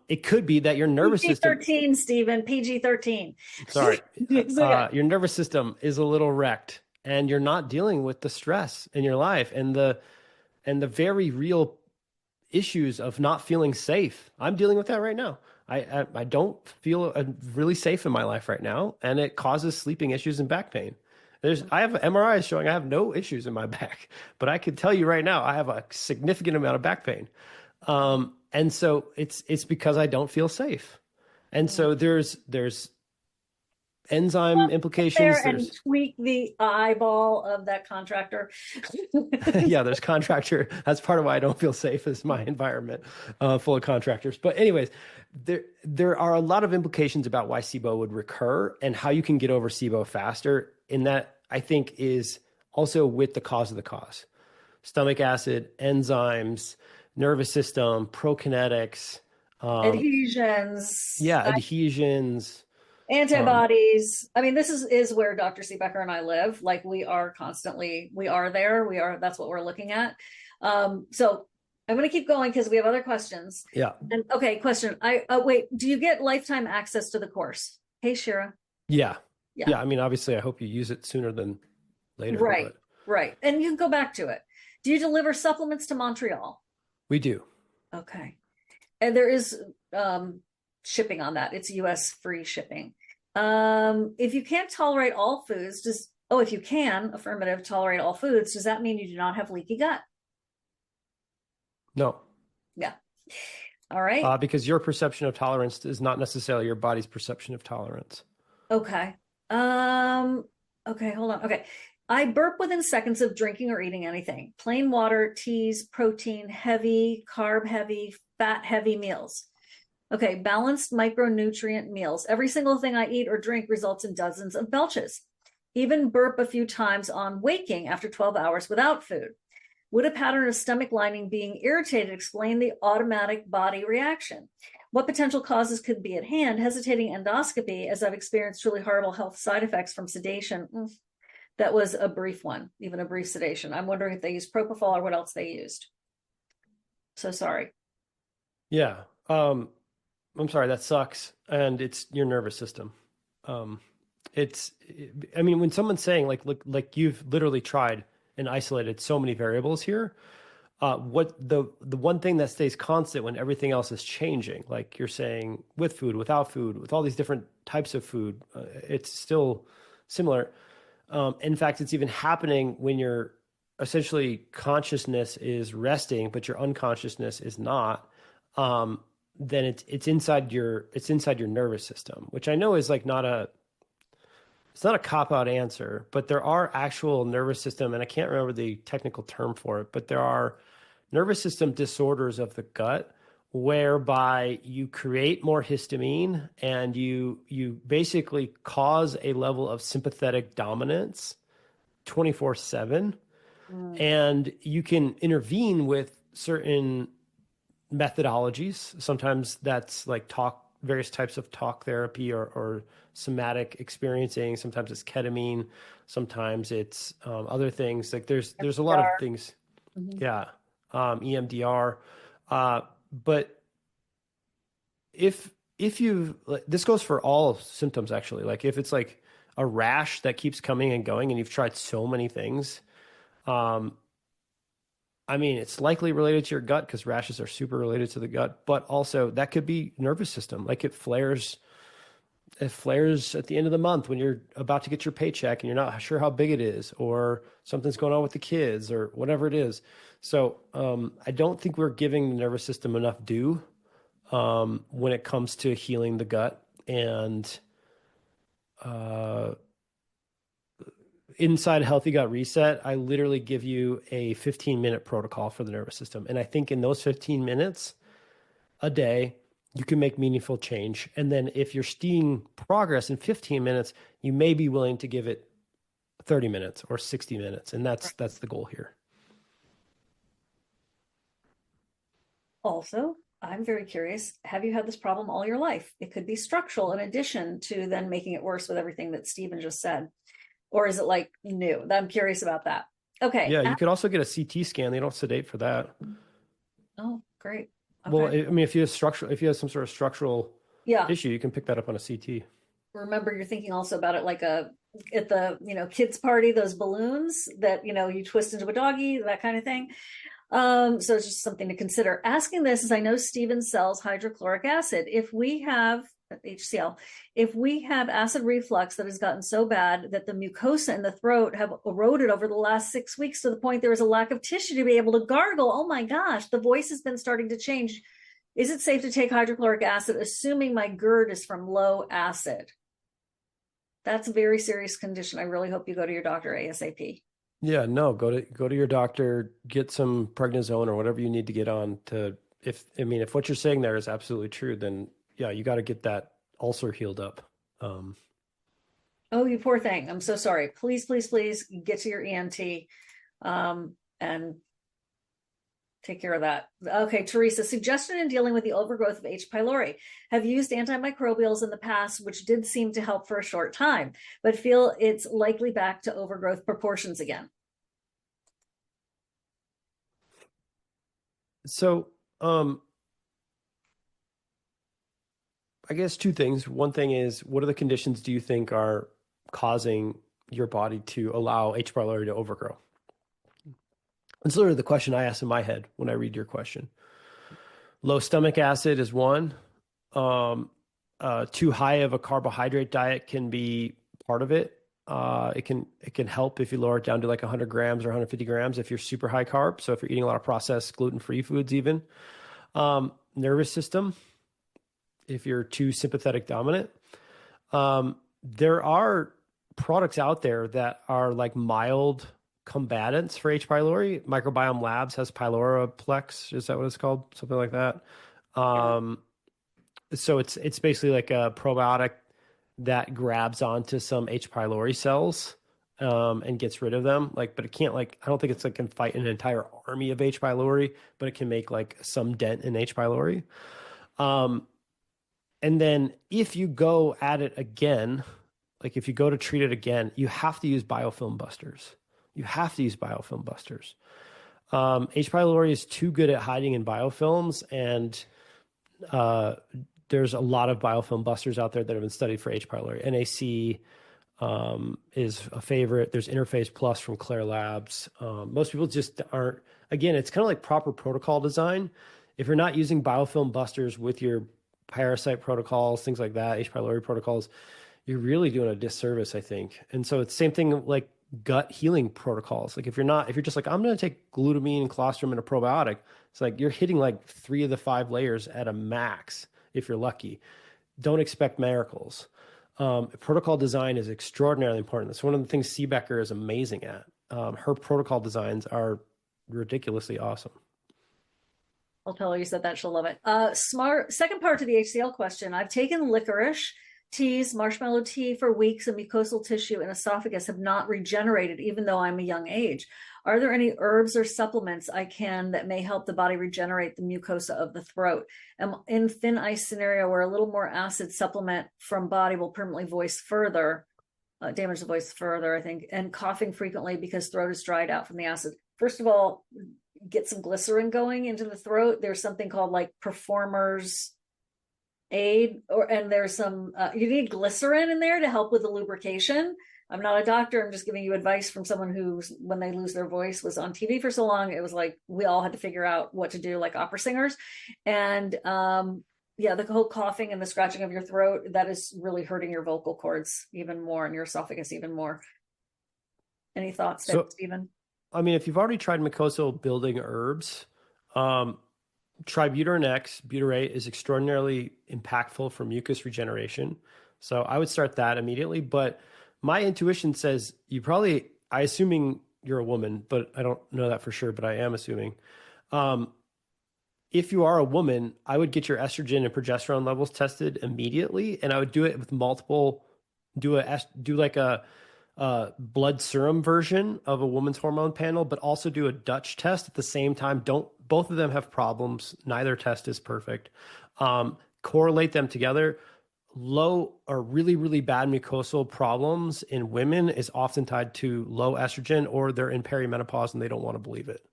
It could be that your nervous system, PG-13, Stephen, PG-13. sorry, It's okay. your nervous system is a little wrecked and you're not dealing with the stress in your life and the very real issues of not feeling safe. I'm dealing with that right now. I don't feel really safe in my life right now, and it causes sleeping issues and back pain. I have MRIs showing I have no issues in my back, but I can tell you right now I have a significant amount of back pain, and so it's because I don't feel safe, and so there's enzyme implications. There and tweak the eyeball of that contractor. Yeah, there's contractor. That's part of why I don't feel safe, is my environment full of contractors. But anyways, there are a lot of implications about why SIBO would recur and how you can get over SIBO faster. And that, I think, is also with the cause of the cause: stomach acid, enzymes, nervous system, prokinetics, Adhesions. yeah, adhesions. Antibodies. I mean, this is where Dr. Seebecker and I live. Like we are there. That's what we're looking at. So I'm going to keep going because we have other questions. Yeah. And okay, question. Wait, do you get lifetime access to the course? Hey, Shira. Yeah. I mean, obviously I hope you use it sooner than later. Right. Right. And you can go back to it. Do you deliver supplements to Montreal? We do. Okay. And there is shipping on that. It's US free shipping. If you can't tolerate all foods, if you can, affirmative, tolerate all foods, does that mean you do not have leaky gut? No. Yeah. All right. Because your perception of tolerance is not necessarily your body's perception of tolerance. Okay. Okay, hold on. Okay. I burp within seconds of drinking or eating anything. Plain water, teas, protein, heavy, carb heavy, fat heavy meals. Okay, balanced micronutrient meals. Every single thing I eat or drink results in dozens of belches. Even burp a few times on waking after 12 hours without food. Would a pattern of stomach lining being irritated explain the automatic body reaction? What potential causes could be at hand? Hesitating endoscopy, as I've experienced truly horrible health side effects from sedation. That was a brief one, even a brief sedation. I'm wondering if they used propofol or what else they used. So sorry. Yeah. I'm sorry, that sucks. And it's your nervous system. I mean, when someone's saying like you've literally tried and isolated so many variables here, what the one thing that stays constant when everything else is changing, like you're saying with food, without food, with all these different types of food, it's still similar. In fact, it's even happening when your essentially consciousness is resting, but your unconsciousness is not. Then it's inside your nervous system, which I know is like it's not a cop-out answer, but there are actual nervous system, and I can't remember the technical term for it, but there are nervous system disorders of the gut whereby you create more histamine and you basically cause a level of sympathetic dominance 24/7. And you can intervene with certain methodologies. Sometimes that's like various types of talk therapy or somatic experiencing. Sometimes it's ketamine. Sometimes it's other things. Like there's a lot of things. Yeah. EMDR. But if you, this goes for all symptoms actually, like if it's like a rash that keeps coming and going and you've tried so many things, I mean, it's likely related to your gut because rashes are super related to the gut, but also that could be nervous system. Like it flares at the end of the month when you're about to get your paycheck and you're not sure how big it is, or something's going on with the kids or whatever it is. So I don't think we're giving the nervous system enough due when it comes to healing the gut. And uh, inside Healthy Gut Reset, I literally give you a 15-minute protocol for the nervous system. And I think in those 15 minutes a day, you can make meaningful change. And then if you're seeing progress in 15 minutes, you may be willing to give it 30 minutes or 60 minutes. And that's the goal here. Also, I'm very curious, have you had this problem all your life? It could be structural in addition to then making it worse with everything that Stephen just said. Or is it like new? I'm curious about that. Okay. Yeah, you could also get a CT scan. They don't sedate for that. Oh, great. Okay. Well, Okay. I mean, if you have some sort of structural issue, you can pick that up on a CT. Remember, you're thinking also about it like at the kids party, those balloons that you twist into a doggy, that kind of thing. So it's just something to consider. Asking this is, I know Stephen sells hydrochloric acid. If we have HCl, if we have acid reflux that has gotten so bad that the mucosa in the throat have eroded over the last 6 weeks to the point there is a lack of tissue to be able to gargle. Oh my gosh, the voice has been starting to change. Is it safe to take hydrochloric acid, assuming my GERD is from low acid? That's a very serious condition. I really hope you go to your doctor ASAP. Yeah, no, go to your doctor, get some prednisone or whatever you need to get on to, if what you're saying there is absolutely true, then yeah, you got to get that ulcer healed up. Oh, you poor thing. I'm so sorry. Please, please, please get to your ENT and take care of that. Okay, Teresa, suggestion in dealing with the overgrowth of H. pylori. Have used antimicrobials in the past, which did seem to help for a short time, but feel it's likely back to overgrowth proportions again. So, I guess two things. One thing is, what are the conditions do you think are causing your body to allow H. pylori to overgrow? It's literally the question I ask in my head when I read your question. Low stomach acid is one. Too high of a carbohydrate diet can be part of it. It can help if you lower it down to like 100 grams or 150 grams if you're super high carb. So if you're eating a lot of processed gluten-free foods, even nervous system, if you're too sympathetic dominant, there are products out there that are like mild combatants for H. pylori. Microbiome Labs has Pyloraplex. Is that what it's called? Something like that. So it's basically like a probiotic that grabs onto some H. pylori cells and gets rid of them. But it can't I don't think it's can fight an entire army of H. pylori, but it can make some dent in H. pylori. And then if you go at it again, if you go to treat it again, you have to use biofilm busters. You have to use biofilm busters. H. pylori is too good at hiding in biofilms, and there's a lot of biofilm busters out there that have been studied for H. pylori. NAC is a favorite. There's Interface Plus from Claire Labs. Most people just aren't. Again, it's kind of like proper protocol design. If you're not using biofilm busters with your parasite protocols, things like that, H. pylori protocols, you're really doing a disservice, I think. And so it's the same thing like gut healing protocols. If you're just I'm going to take glutamine, colostrum, and a probiotic, it's you're hitting 3 of the 5 layers at a max if you're lucky. Don't expect miracles. Protocol design is extraordinarily important. That's one of the things Seebecker is amazing at. Her protocol designs are ridiculously awesome. I'll tell her you said that. She'll love it. Second part to the HCl question. I've taken licorice teas, marshmallow tea for weeks, and mucosal tissue and esophagus have not regenerated, even though I'm a young age. Are there any herbs or supplements that may help the body regenerate the mucosa of the throat? I'm in thin ice scenario where a little more acid supplement from body will permanently damage the voice further, I think, and coughing frequently because throat is dried out from the acid. First of all, get some glycerin going into the throat. There's something called Performers aid, and there's some, you need glycerin in there to help with the lubrication. I'm not a doctor. I'm just giving you advice from someone who, when they lose their voice, was on TV for so long. It was like we all had to figure out what to do, like opera singers. And yeah, the whole coughing and the scratching of your throat, that is really hurting your vocal cords even more and your esophagus even more. Any thoughts there, Stephen? I mean, if you've already tried mucosal building herbs, Tributyrin X, butyrate, is extraordinarily impactful for mucus regeneration. So I would start that immediately. But my intuition says you probably, assuming you're a woman, but I don't know that for sure, but I am assuming. If you are a woman, I would get your estrogen and progesterone levels tested immediately, and I would do it with multiple, do like a blood serum version of a woman's hormone panel, but also do a Dutch test at the same time. Both of them have problems. Neither test is perfect. Correlate them together. Low or really, really bad mucosal problems in women is often tied to low estrogen, or they're in perimenopause and they don't want to believe it.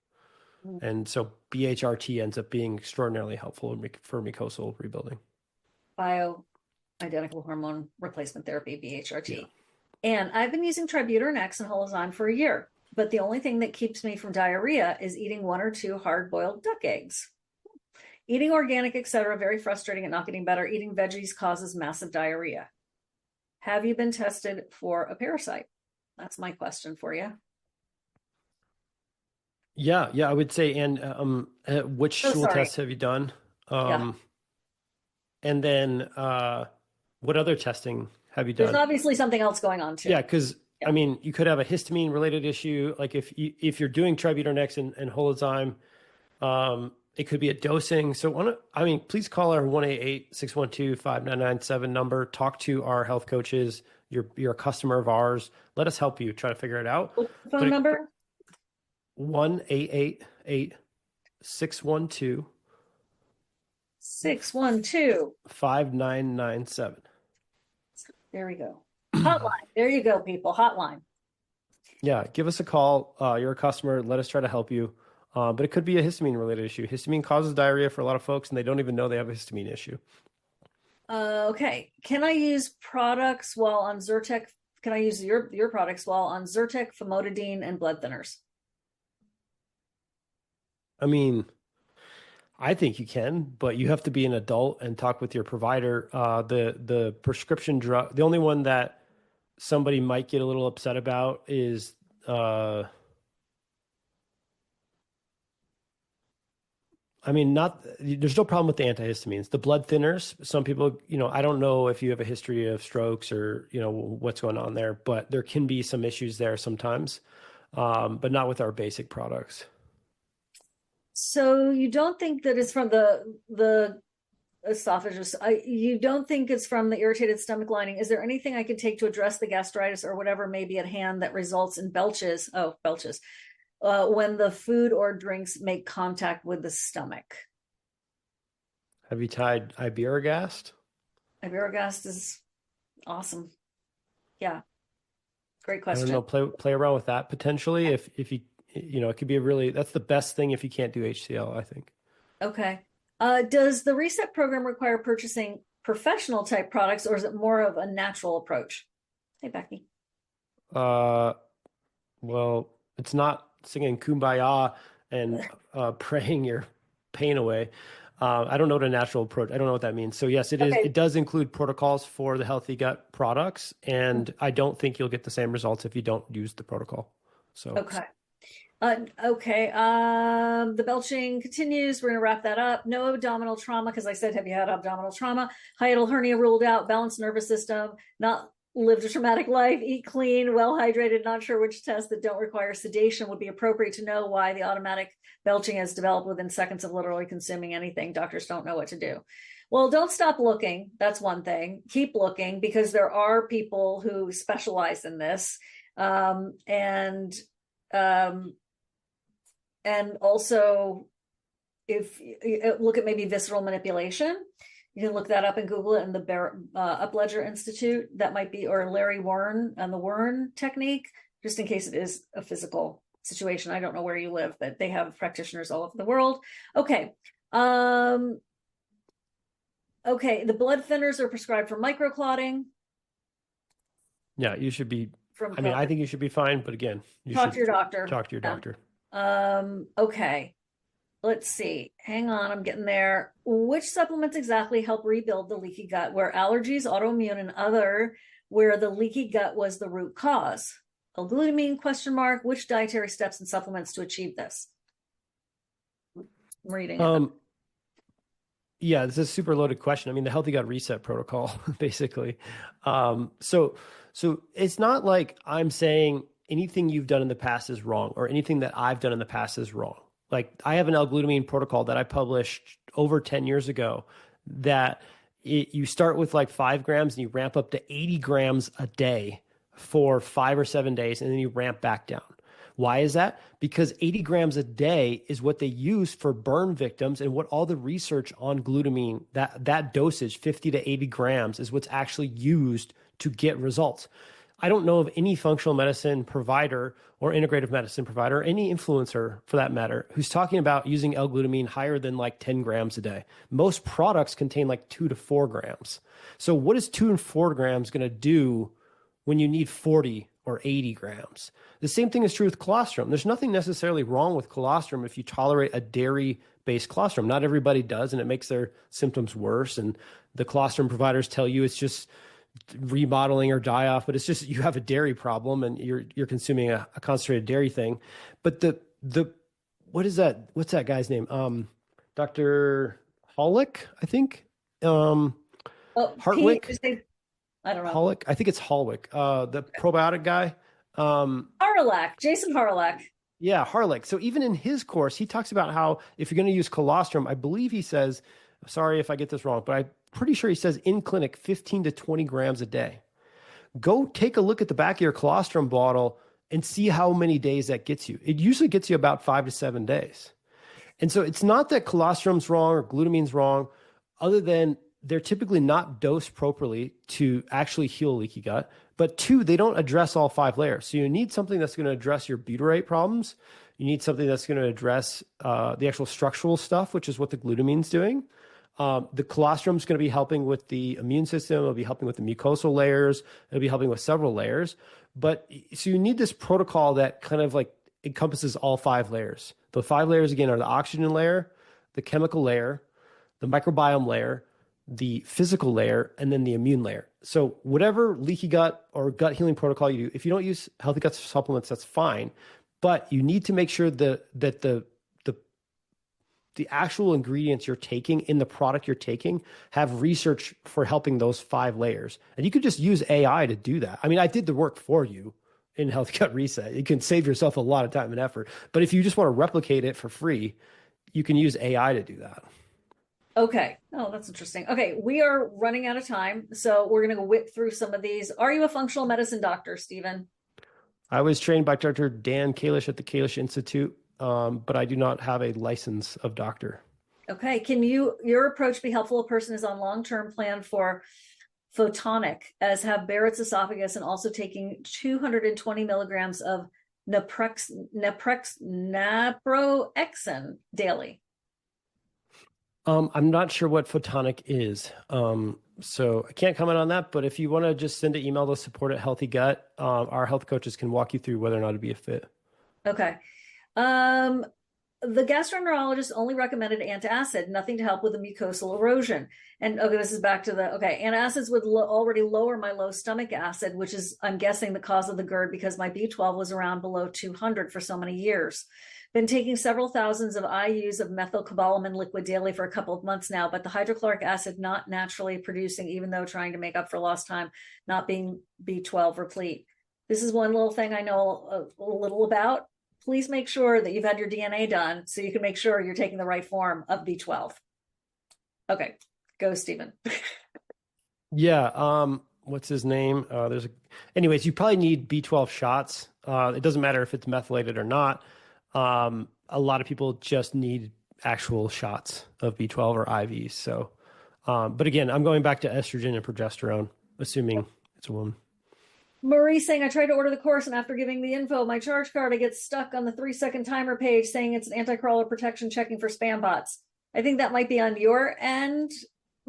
And so BHRT ends up being extraordinarily helpful for mucosal rebuilding. Bioidentical hormone replacement therapy, BHRT. Yeah. And I've been using Tributyrin X and Holozyme for a year, but the only thing that keeps me from diarrhea is eating 1 or 2 hard-boiled duck eggs. Eating organic, etc., very frustrating and not getting better. Eating veggies causes massive diarrhea. Have you been tested for a parasite? That's my question for you. Yeah, I would say. And which stool tests have you done? Yeah. And then what other testing have you done? There's obviously something else going on too. Yeah, because I mean, you could have a histamine related issue. Like if you're doing Tributyrin X and Holozyme, it could be a dosing. So please call our 1-888-612-5997 number. Talk to our health coaches. You're a customer of ours. Let us help you try to figure it out. What's the phone number? 1-888-612 612-5997. There we go. Hotline. There you go, people. Hotline. Yeah, give us a call. You're a customer. Let us try to help you. But it could be a histamine related issue. Histamine causes diarrhea for a lot of folks, and they don't even know they have a histamine issue. Okay. Can I use products while on Zyrtec? Can I use your products while on Zyrtec, famotidine, and blood thinners? I mean, I think you can, but you have to be an adult and talk with your provider. The prescription drug, the only one that somebody might get a little upset about is there's no problem with the antihistamines. The blood thinners, some people, I don't know if you have a history of strokes or, what's going on there, but there can be some issues there sometimes, but not with our basic products. So you don't think that it's from the esophagus? You don't think it's from the irritated stomach lining? Is there anything I could take to address the gastritis or whatever may be at hand that results in belches? Oh, belches. When the food or drinks make contact with the stomach. Have you tried Iberogast? Iberogast is awesome. Yeah. Great question. I don't know, play around with that potentially. If you, it could be that's the best thing if you can't do HCl, I think. Okay. Does the Reset program require purchasing professional type products, or is it more of a natural approach? Hey, Becky. Well, it's not singing Kumbaya and praying your pain away. I don't know what a natural approach. I don't know what that means. So yes, it is. It does include protocols for the healthy gut products, and I don't think you'll get the same results if you don't use the protocol. So okay. The belching continues. We're going to wrap that up. No abdominal trauma, because I said, have you had abdominal trauma? Hiatal hernia ruled out. Balanced nervous system. Not lived a traumatic life. Eat clean. Well hydrated. Not sure which tests that don't require sedation would be appropriate to know why the automatic belching has developed within seconds of literally consuming anything. Doctors don't know what to do. Well, don't stop looking. That's one thing. Keep looking, because there are people who specialize in this. And also, if you look at maybe visceral manipulation, you can look that up and Google it in the Upledger Institute. That might be, or Larry Wern and the Wern technique, just in case it is a physical situation. I don't know where you live, but they have practitioners all over the world. Okay. Okay, the blood thinners are prescribed for microclotting Yeah, you should be, from I mean, I COVID. think you should be fine, but again, you Talk to should your doctor. talk to your Yeah. doctor. Okay. Let's see. Hang on, I'm getting there. Which supplements exactly help rebuild the leaky gut where allergies, autoimmune, and other where the leaky gut was the root cause? L-glutamine, question mark. Which dietary steps and supplements to achieve this? I'm reading it. Yeah, this is a super loaded question. I mean, the healthy gut reset protocol, basically. So it's not like I'm saying anything you've done in the past is wrong or anything that I've done in the past is wrong. Like I have an L-glutamine protocol that I published over 10 years ago that you start with like 5 grams and you ramp up to 80 grams a day for 5 or 7 days, and then you ramp back down. Why is that? Because 80 grams a day is what they use for burn victims, and what all the research on glutamine, that dosage, 50 to 80 grams, is what's actually used to get results. I don't know of any functional medicine provider or integrative medicine provider, or any influencer for that matter, who's talking about using L-glutamine higher than like 10 grams a day. Most products contain like 2 to 4 grams. So what is 2 and 4 grams going to do when you need 40 or 80 grams? The same thing is true with colostrum. There's nothing necessarily wrong with colostrum if you tolerate a dairy-based colostrum. Not everybody does, and it makes their symptoms worse. And the colostrum providers tell you it's just remodeling or die off, but it's just you have a dairy problem and you're consuming a concentrated dairy thing. But the what is that? What's that guy's name? Dr. Hollick, I think. Oh, Hartwick. I don't know. Hollick. I think it's Holwick, the probiotic guy. Harlack, Jason Harlack. Yeah, Harlick. So even in his course, he talks about how if you're going to use colostrum, I believe he says, sorry if I get this wrong, but I'm pretty sure he says in clinic 15 to 20 grams a day. Go take a look at the back of your colostrum bottle and see how many days that gets you. It usually gets you about 5 to 7 days. And so it's not that colostrum's wrong or glutamine's wrong, other than they're typically not dosed properly to actually heal leaky gut. But 2, they don't address all 5 layers. So you need something that's going to address your butyrate problems. You need something that's going to address the actual structural stuff, which is what the glutamine's doing. The colostrum is going to be helping with the immune system. It'll be helping with the mucosal layers. It'll be helping with several layers. But so you need this protocol that kind of like encompasses all 5 layers. The 5 layers, again, are the oxygen layer, the chemical layer, the microbiome layer, the physical layer, and then the immune layer. So whatever leaky gut or gut healing protocol you do, if you don't use healthy gut supplements, that's fine. But you need to make sure that the actual ingredients you're taking in the product you're taking have research for helping those 5 layers. And you could just use AI to do that. I mean, I did the work for you in Healthy Gut Reset. You can save yourself a lot of time and effort. But if you just want to replicate it for free, you can use AI to do that. Okay. Oh, that's interesting. Okay. We are running out of time. So we're going to whip through some of these. Are you a functional medicine doctor, Stephen? I was trained by Dr. Dan Kalish at the Kalish Institute, but I do not have a license of doctor. Okay. Can your approach be helpful? A person is on long-term plan for photonic, as have Barrett's esophagus, and also taking 220 milligrams of naproxen daily. I'm not sure what photonic is. So I can't comment on that, but if you want to just send an email to support at Healthy Gut, our health coaches can walk you through whether or not it'd be a fit. Okay. The gastroenterologist only recommended antacid, nothing to help with the mucosal erosion. And okay, this is back to antacids would already lower my low stomach acid, which is, I'm guessing, the cause of the GERD because my B12 was around below 200 for so many years. Been taking several thousands of IUs of methylcobalamin liquid daily for a couple of months now, but the hydrochloric acid not naturally producing, even though trying to make up for lost time, not being B12 replete. This is one little thing I know a little about. Please make sure that you've had your DNA done so you can make sure you're taking the right form of B12. Okay, go, Stephen. Yeah. What's his name? Anyways, you probably need B12 shots. It doesn't matter if it's methylated or not. A lot of people just need actual shots of B12 or IVs. So, but again, I'm going back to estrogen and progesterone, assuming it's a woman. Marie saying, I tried to order the course, and after giving the info, my charge card, I get stuck on the 3-second timer page saying it's an anti-crawler protection checking for spam bots. I think that might be on your end,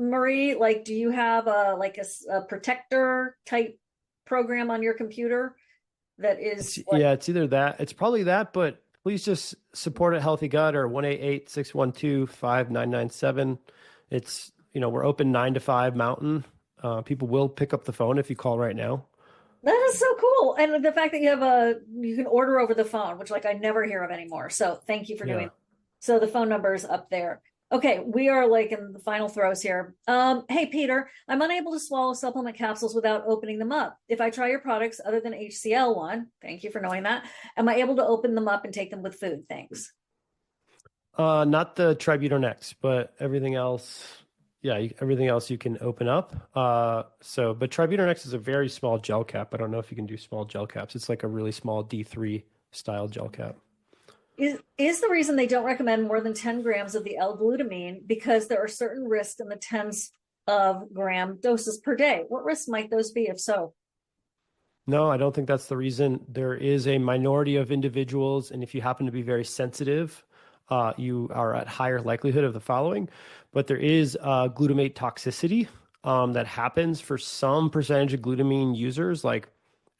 Marie? Like, do you have a protector type program on your computer that is like, Yeah, it's either that, it's probably that, but please just support a Healthy Gut or 1-888-612-5997. It's, we're open 9 to 5 Mountain. People will pick up the phone if you call right now. that is so cool. And the fact that you can order over the phone, which like I never hear of anymore. So thank you for doing Yeah. that. So the phone number is up there. Okay, we are like in the final throes here. Hey Peter, I'm unable to swallow supplement capsules without opening them up. If I try your products other than HCl1, thank you for knowing that, am I able to open them up and take them with food? Thanks. Not the Tributyl, but everything else, yeah, everything else you can open up. But Tributyl is a very small gel cap. I don't know if you can do small gel caps. It's like a really small D3 style gel cap. Is the reason they don't recommend more than 10 grams of the L-glutamine because there are certain risks in the tens of gram doses per day? What risks might those be if so? No, I don't think that's the reason. There is a minority of individuals, and if you happen to be very sensitive, you are at higher likelihood of the following. But there is glutamate toxicity that happens for some percentage of glutamine users. Like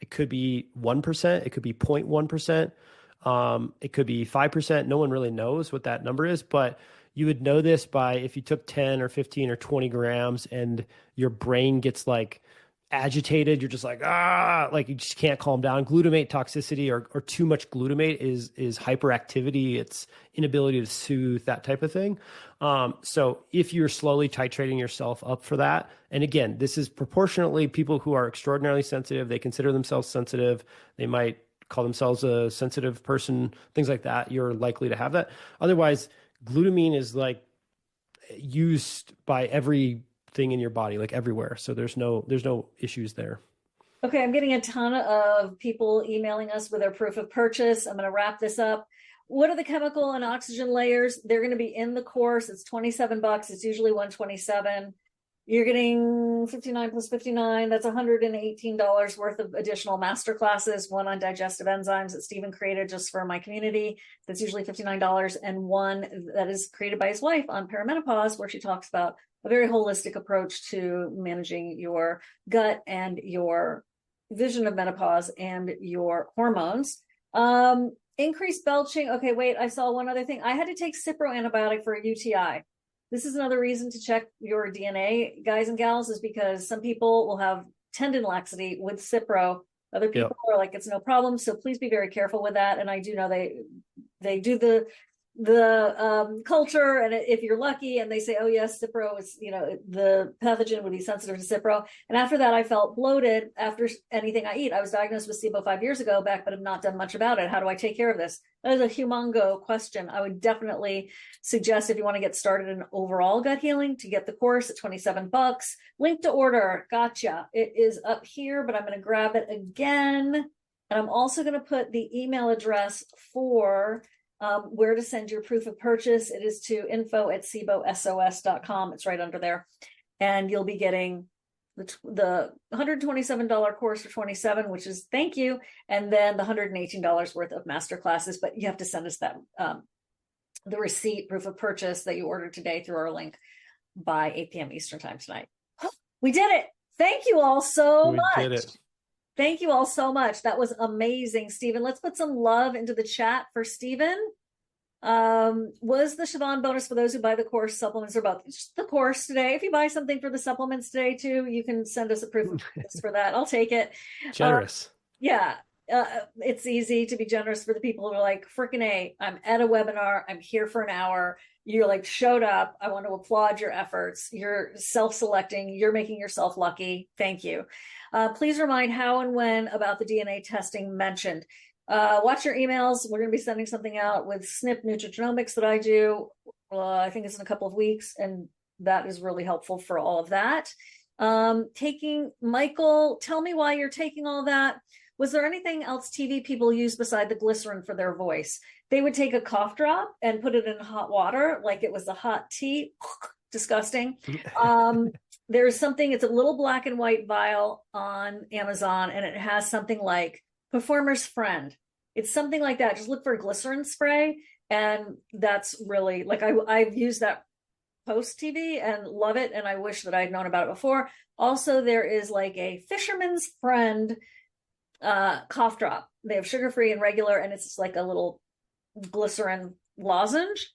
it could be 1%, it could be 0.1%, it could be 5%. No one really knows what that number is, but you would know this by if you took 10 or 15 or 20 grams and your brain gets like agitated, you're just like you just can't calm down. Glutamate toxicity or too much glutamate is hyperactivity. It's inability to soothe, that type of thing. So if you're slowly titrating yourself up for that, and again, this is proportionately people who are extraordinarily sensitive, they consider themselves sensitive, they might call themselves a sensitive person, things like that, you're likely to have that. Otherwise, glutamine is like used by everything in your body, like everywhere. So there's no issues there. Okay, I'm getting a ton of people emailing us with their proof of purchase. I'm going to wrap this up. What are the chemical and oxygen layers? They're going to be in the course. It's $27. It's usually $127. You're getting 59 plus 59. That's $118 worth of additional master classes, one on digestive enzymes that Stephen created just for my community. That's usually $59, and one that is created by his wife on perimenopause, where she talks about a very holistic approach to managing your gut and your vision of menopause and your hormones. Increased belching. Okay, wait, I saw one other thing. I had to take Cipro antibiotic for a UTI. This is another reason to check your DNA, guys and gals, is because some people will have tendon laxity with Cipro. Other people are like, it's no problem. So please be very careful with that. And I do know they do the culture, and if you're lucky and they say, oh yes, Cipro is, the pathogen would be sensitive to Cipro. And after that, I felt bloated after anything I eat. I was diagnosed with SIBO 5 years ago back, but have not done much about it. How do I take care of this? That is a humongo question. I would definitely suggest, if you want to get started in overall gut healing, to get the course at $27. Link to order. Gotcha. It is up here, but I'm going to grab it again. And I'm also going to put the email address for where to send your proof of purchase. It is to info@sibosos.com. It's right under there. And you'll be getting the $127 course for $27, which is thank you. And then the $118 worth of master classes, but you have to send us that, the receipt, proof of purchase that you ordered today through our link by 8 p.m. Eastern time tonight. We did it. Thank you all so much. We did it. Thank you all so much. That was amazing, Stephen. Let's put some love into the chat for Stephen. Was the Shivan bonus for those who buy the course, supplements, or both? Just the course today. If you buy something for the supplements today too, you can send us a proof of this for that. I'll take it. Generous. Yeah. It's easy to be generous for the people who are like, freaking A, I'm at a webinar, I'm here for an hour. You're like showed up. I want to applaud your efforts. You're self-selecting. You're making yourself lucky. Thank you. Please remind how and when about the DNA testing mentioned. Watch your emails. We're going to be sending something out with SNP nutrigenomics that I do. I think it's in a couple of weeks, and that is really helpful for all of that. Michael, tell me why you're taking all that. Was there anything else TV people use beside the glycerin for their voice? They would take a cough drop and put it in hot water like it was a hot tea. Disgusting. There's something, it's a little black and white vial on Amazon, and it has something like Performer's Friend. It's something like that. Just look for glycerin spray. And that's really like, I've used that post TV and love it. And I wish that I'd known about it before. Also, there is like a Fisherman's Friend cough drop. They have sugar-free and regular, and it's like a little glycerin lozenge.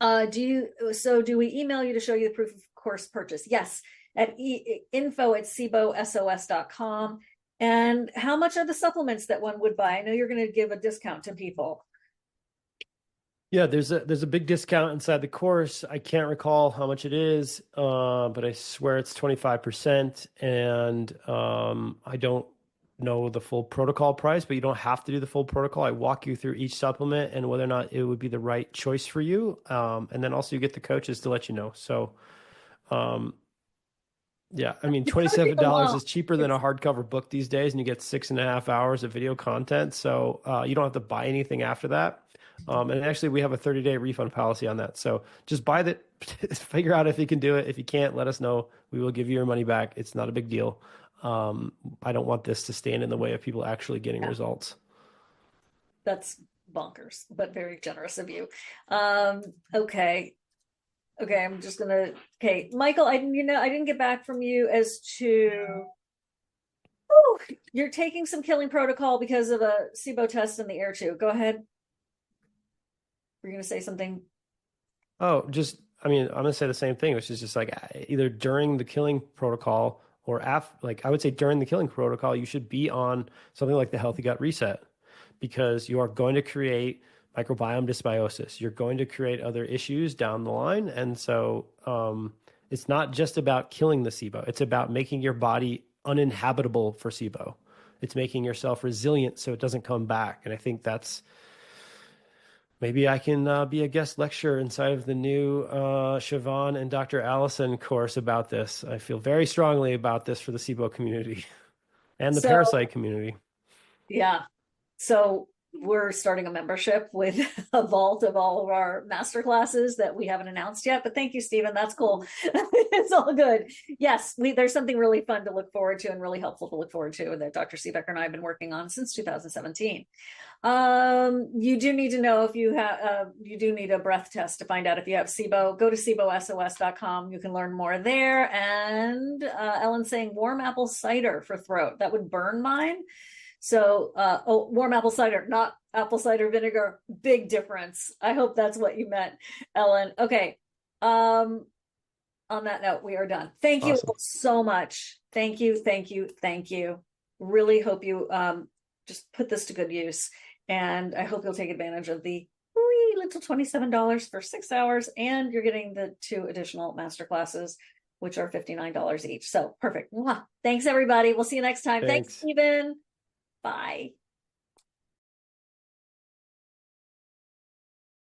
Do we email you to show you the proof of course purchase? Yes, at info@sibosos.com. And how much are the supplements that one would buy? I know you're going to give a discount to people. Yeah, there's a big discount inside the course. I can't recall how much it is, but I swear it's 25%. And I don't know the full protocol price, but you don't have to do the full protocol. I walk you through each supplement and whether or not it would be the right choice for you. And then also you get the coaches to let you know. So yeah, I mean, $27 is cheaper than a hardcover book these days, and you get 6.5 hours of video content. So you don't have to buy anything after that. And actually, we have a 30-day refund policy on that. So just buy that, figure out if you can do it. If you can't, let us know. We will give you your money back. It's not a big deal. I don't want this to stand in the way of people actually getting results. That's bonkers, but very generous of you. Okay. I'm just gonna. Okay, Michael, I didn't get back from you as to. Oh, you're taking some killing protocol because of a SIBO test in the air tube. Go ahead. We're gonna say something. Oh, I'm gonna say the same thing, which is just like either during the killing protocol or after. Like I would say during the killing protocol, you should be on something like the Healthy Gut Reset, because you are going to create microbiome dysbiosis. You're going to create other issues down the line. And so it's not just about killing the SIBO. It's about making your body uninhabitable for SIBO. It's making yourself resilient so it doesn't come back. And I think maybe I can be a guest lecturer inside of the new Shivan and Dr. Allison course about this. I feel very strongly about this for the SIBO community and the parasite community. Yeah. So we're starting a membership with a vault of all of our master classes that we haven't announced yet, but thank you, Stephen. That's cool. It's all good. Yes, there's something really fun to look forward to and really helpful to look forward to that Dr. Seebecker and I have been working on since 2017. You do need to know if you have, you do need a breath test to find out if you have SIBO. Go to SIBOSOS.com. You can learn more there. And Ellen's saying warm apple cider for throat. That would burn mine. So, warm apple cider, not apple cider vinegar. Big difference. I hope that's what you meant, Ellen. Okay. On that note, we are done. Thank you so much. Thank you. Really hope you just put this to good use. And I hope you'll take advantage of the wee little $27 for 6 hours. And you're getting the 2 additional master classes, which are $59 each. So perfect. Mwah. Thanks, everybody. We'll see you next time. Thanks, Stephen. Bye.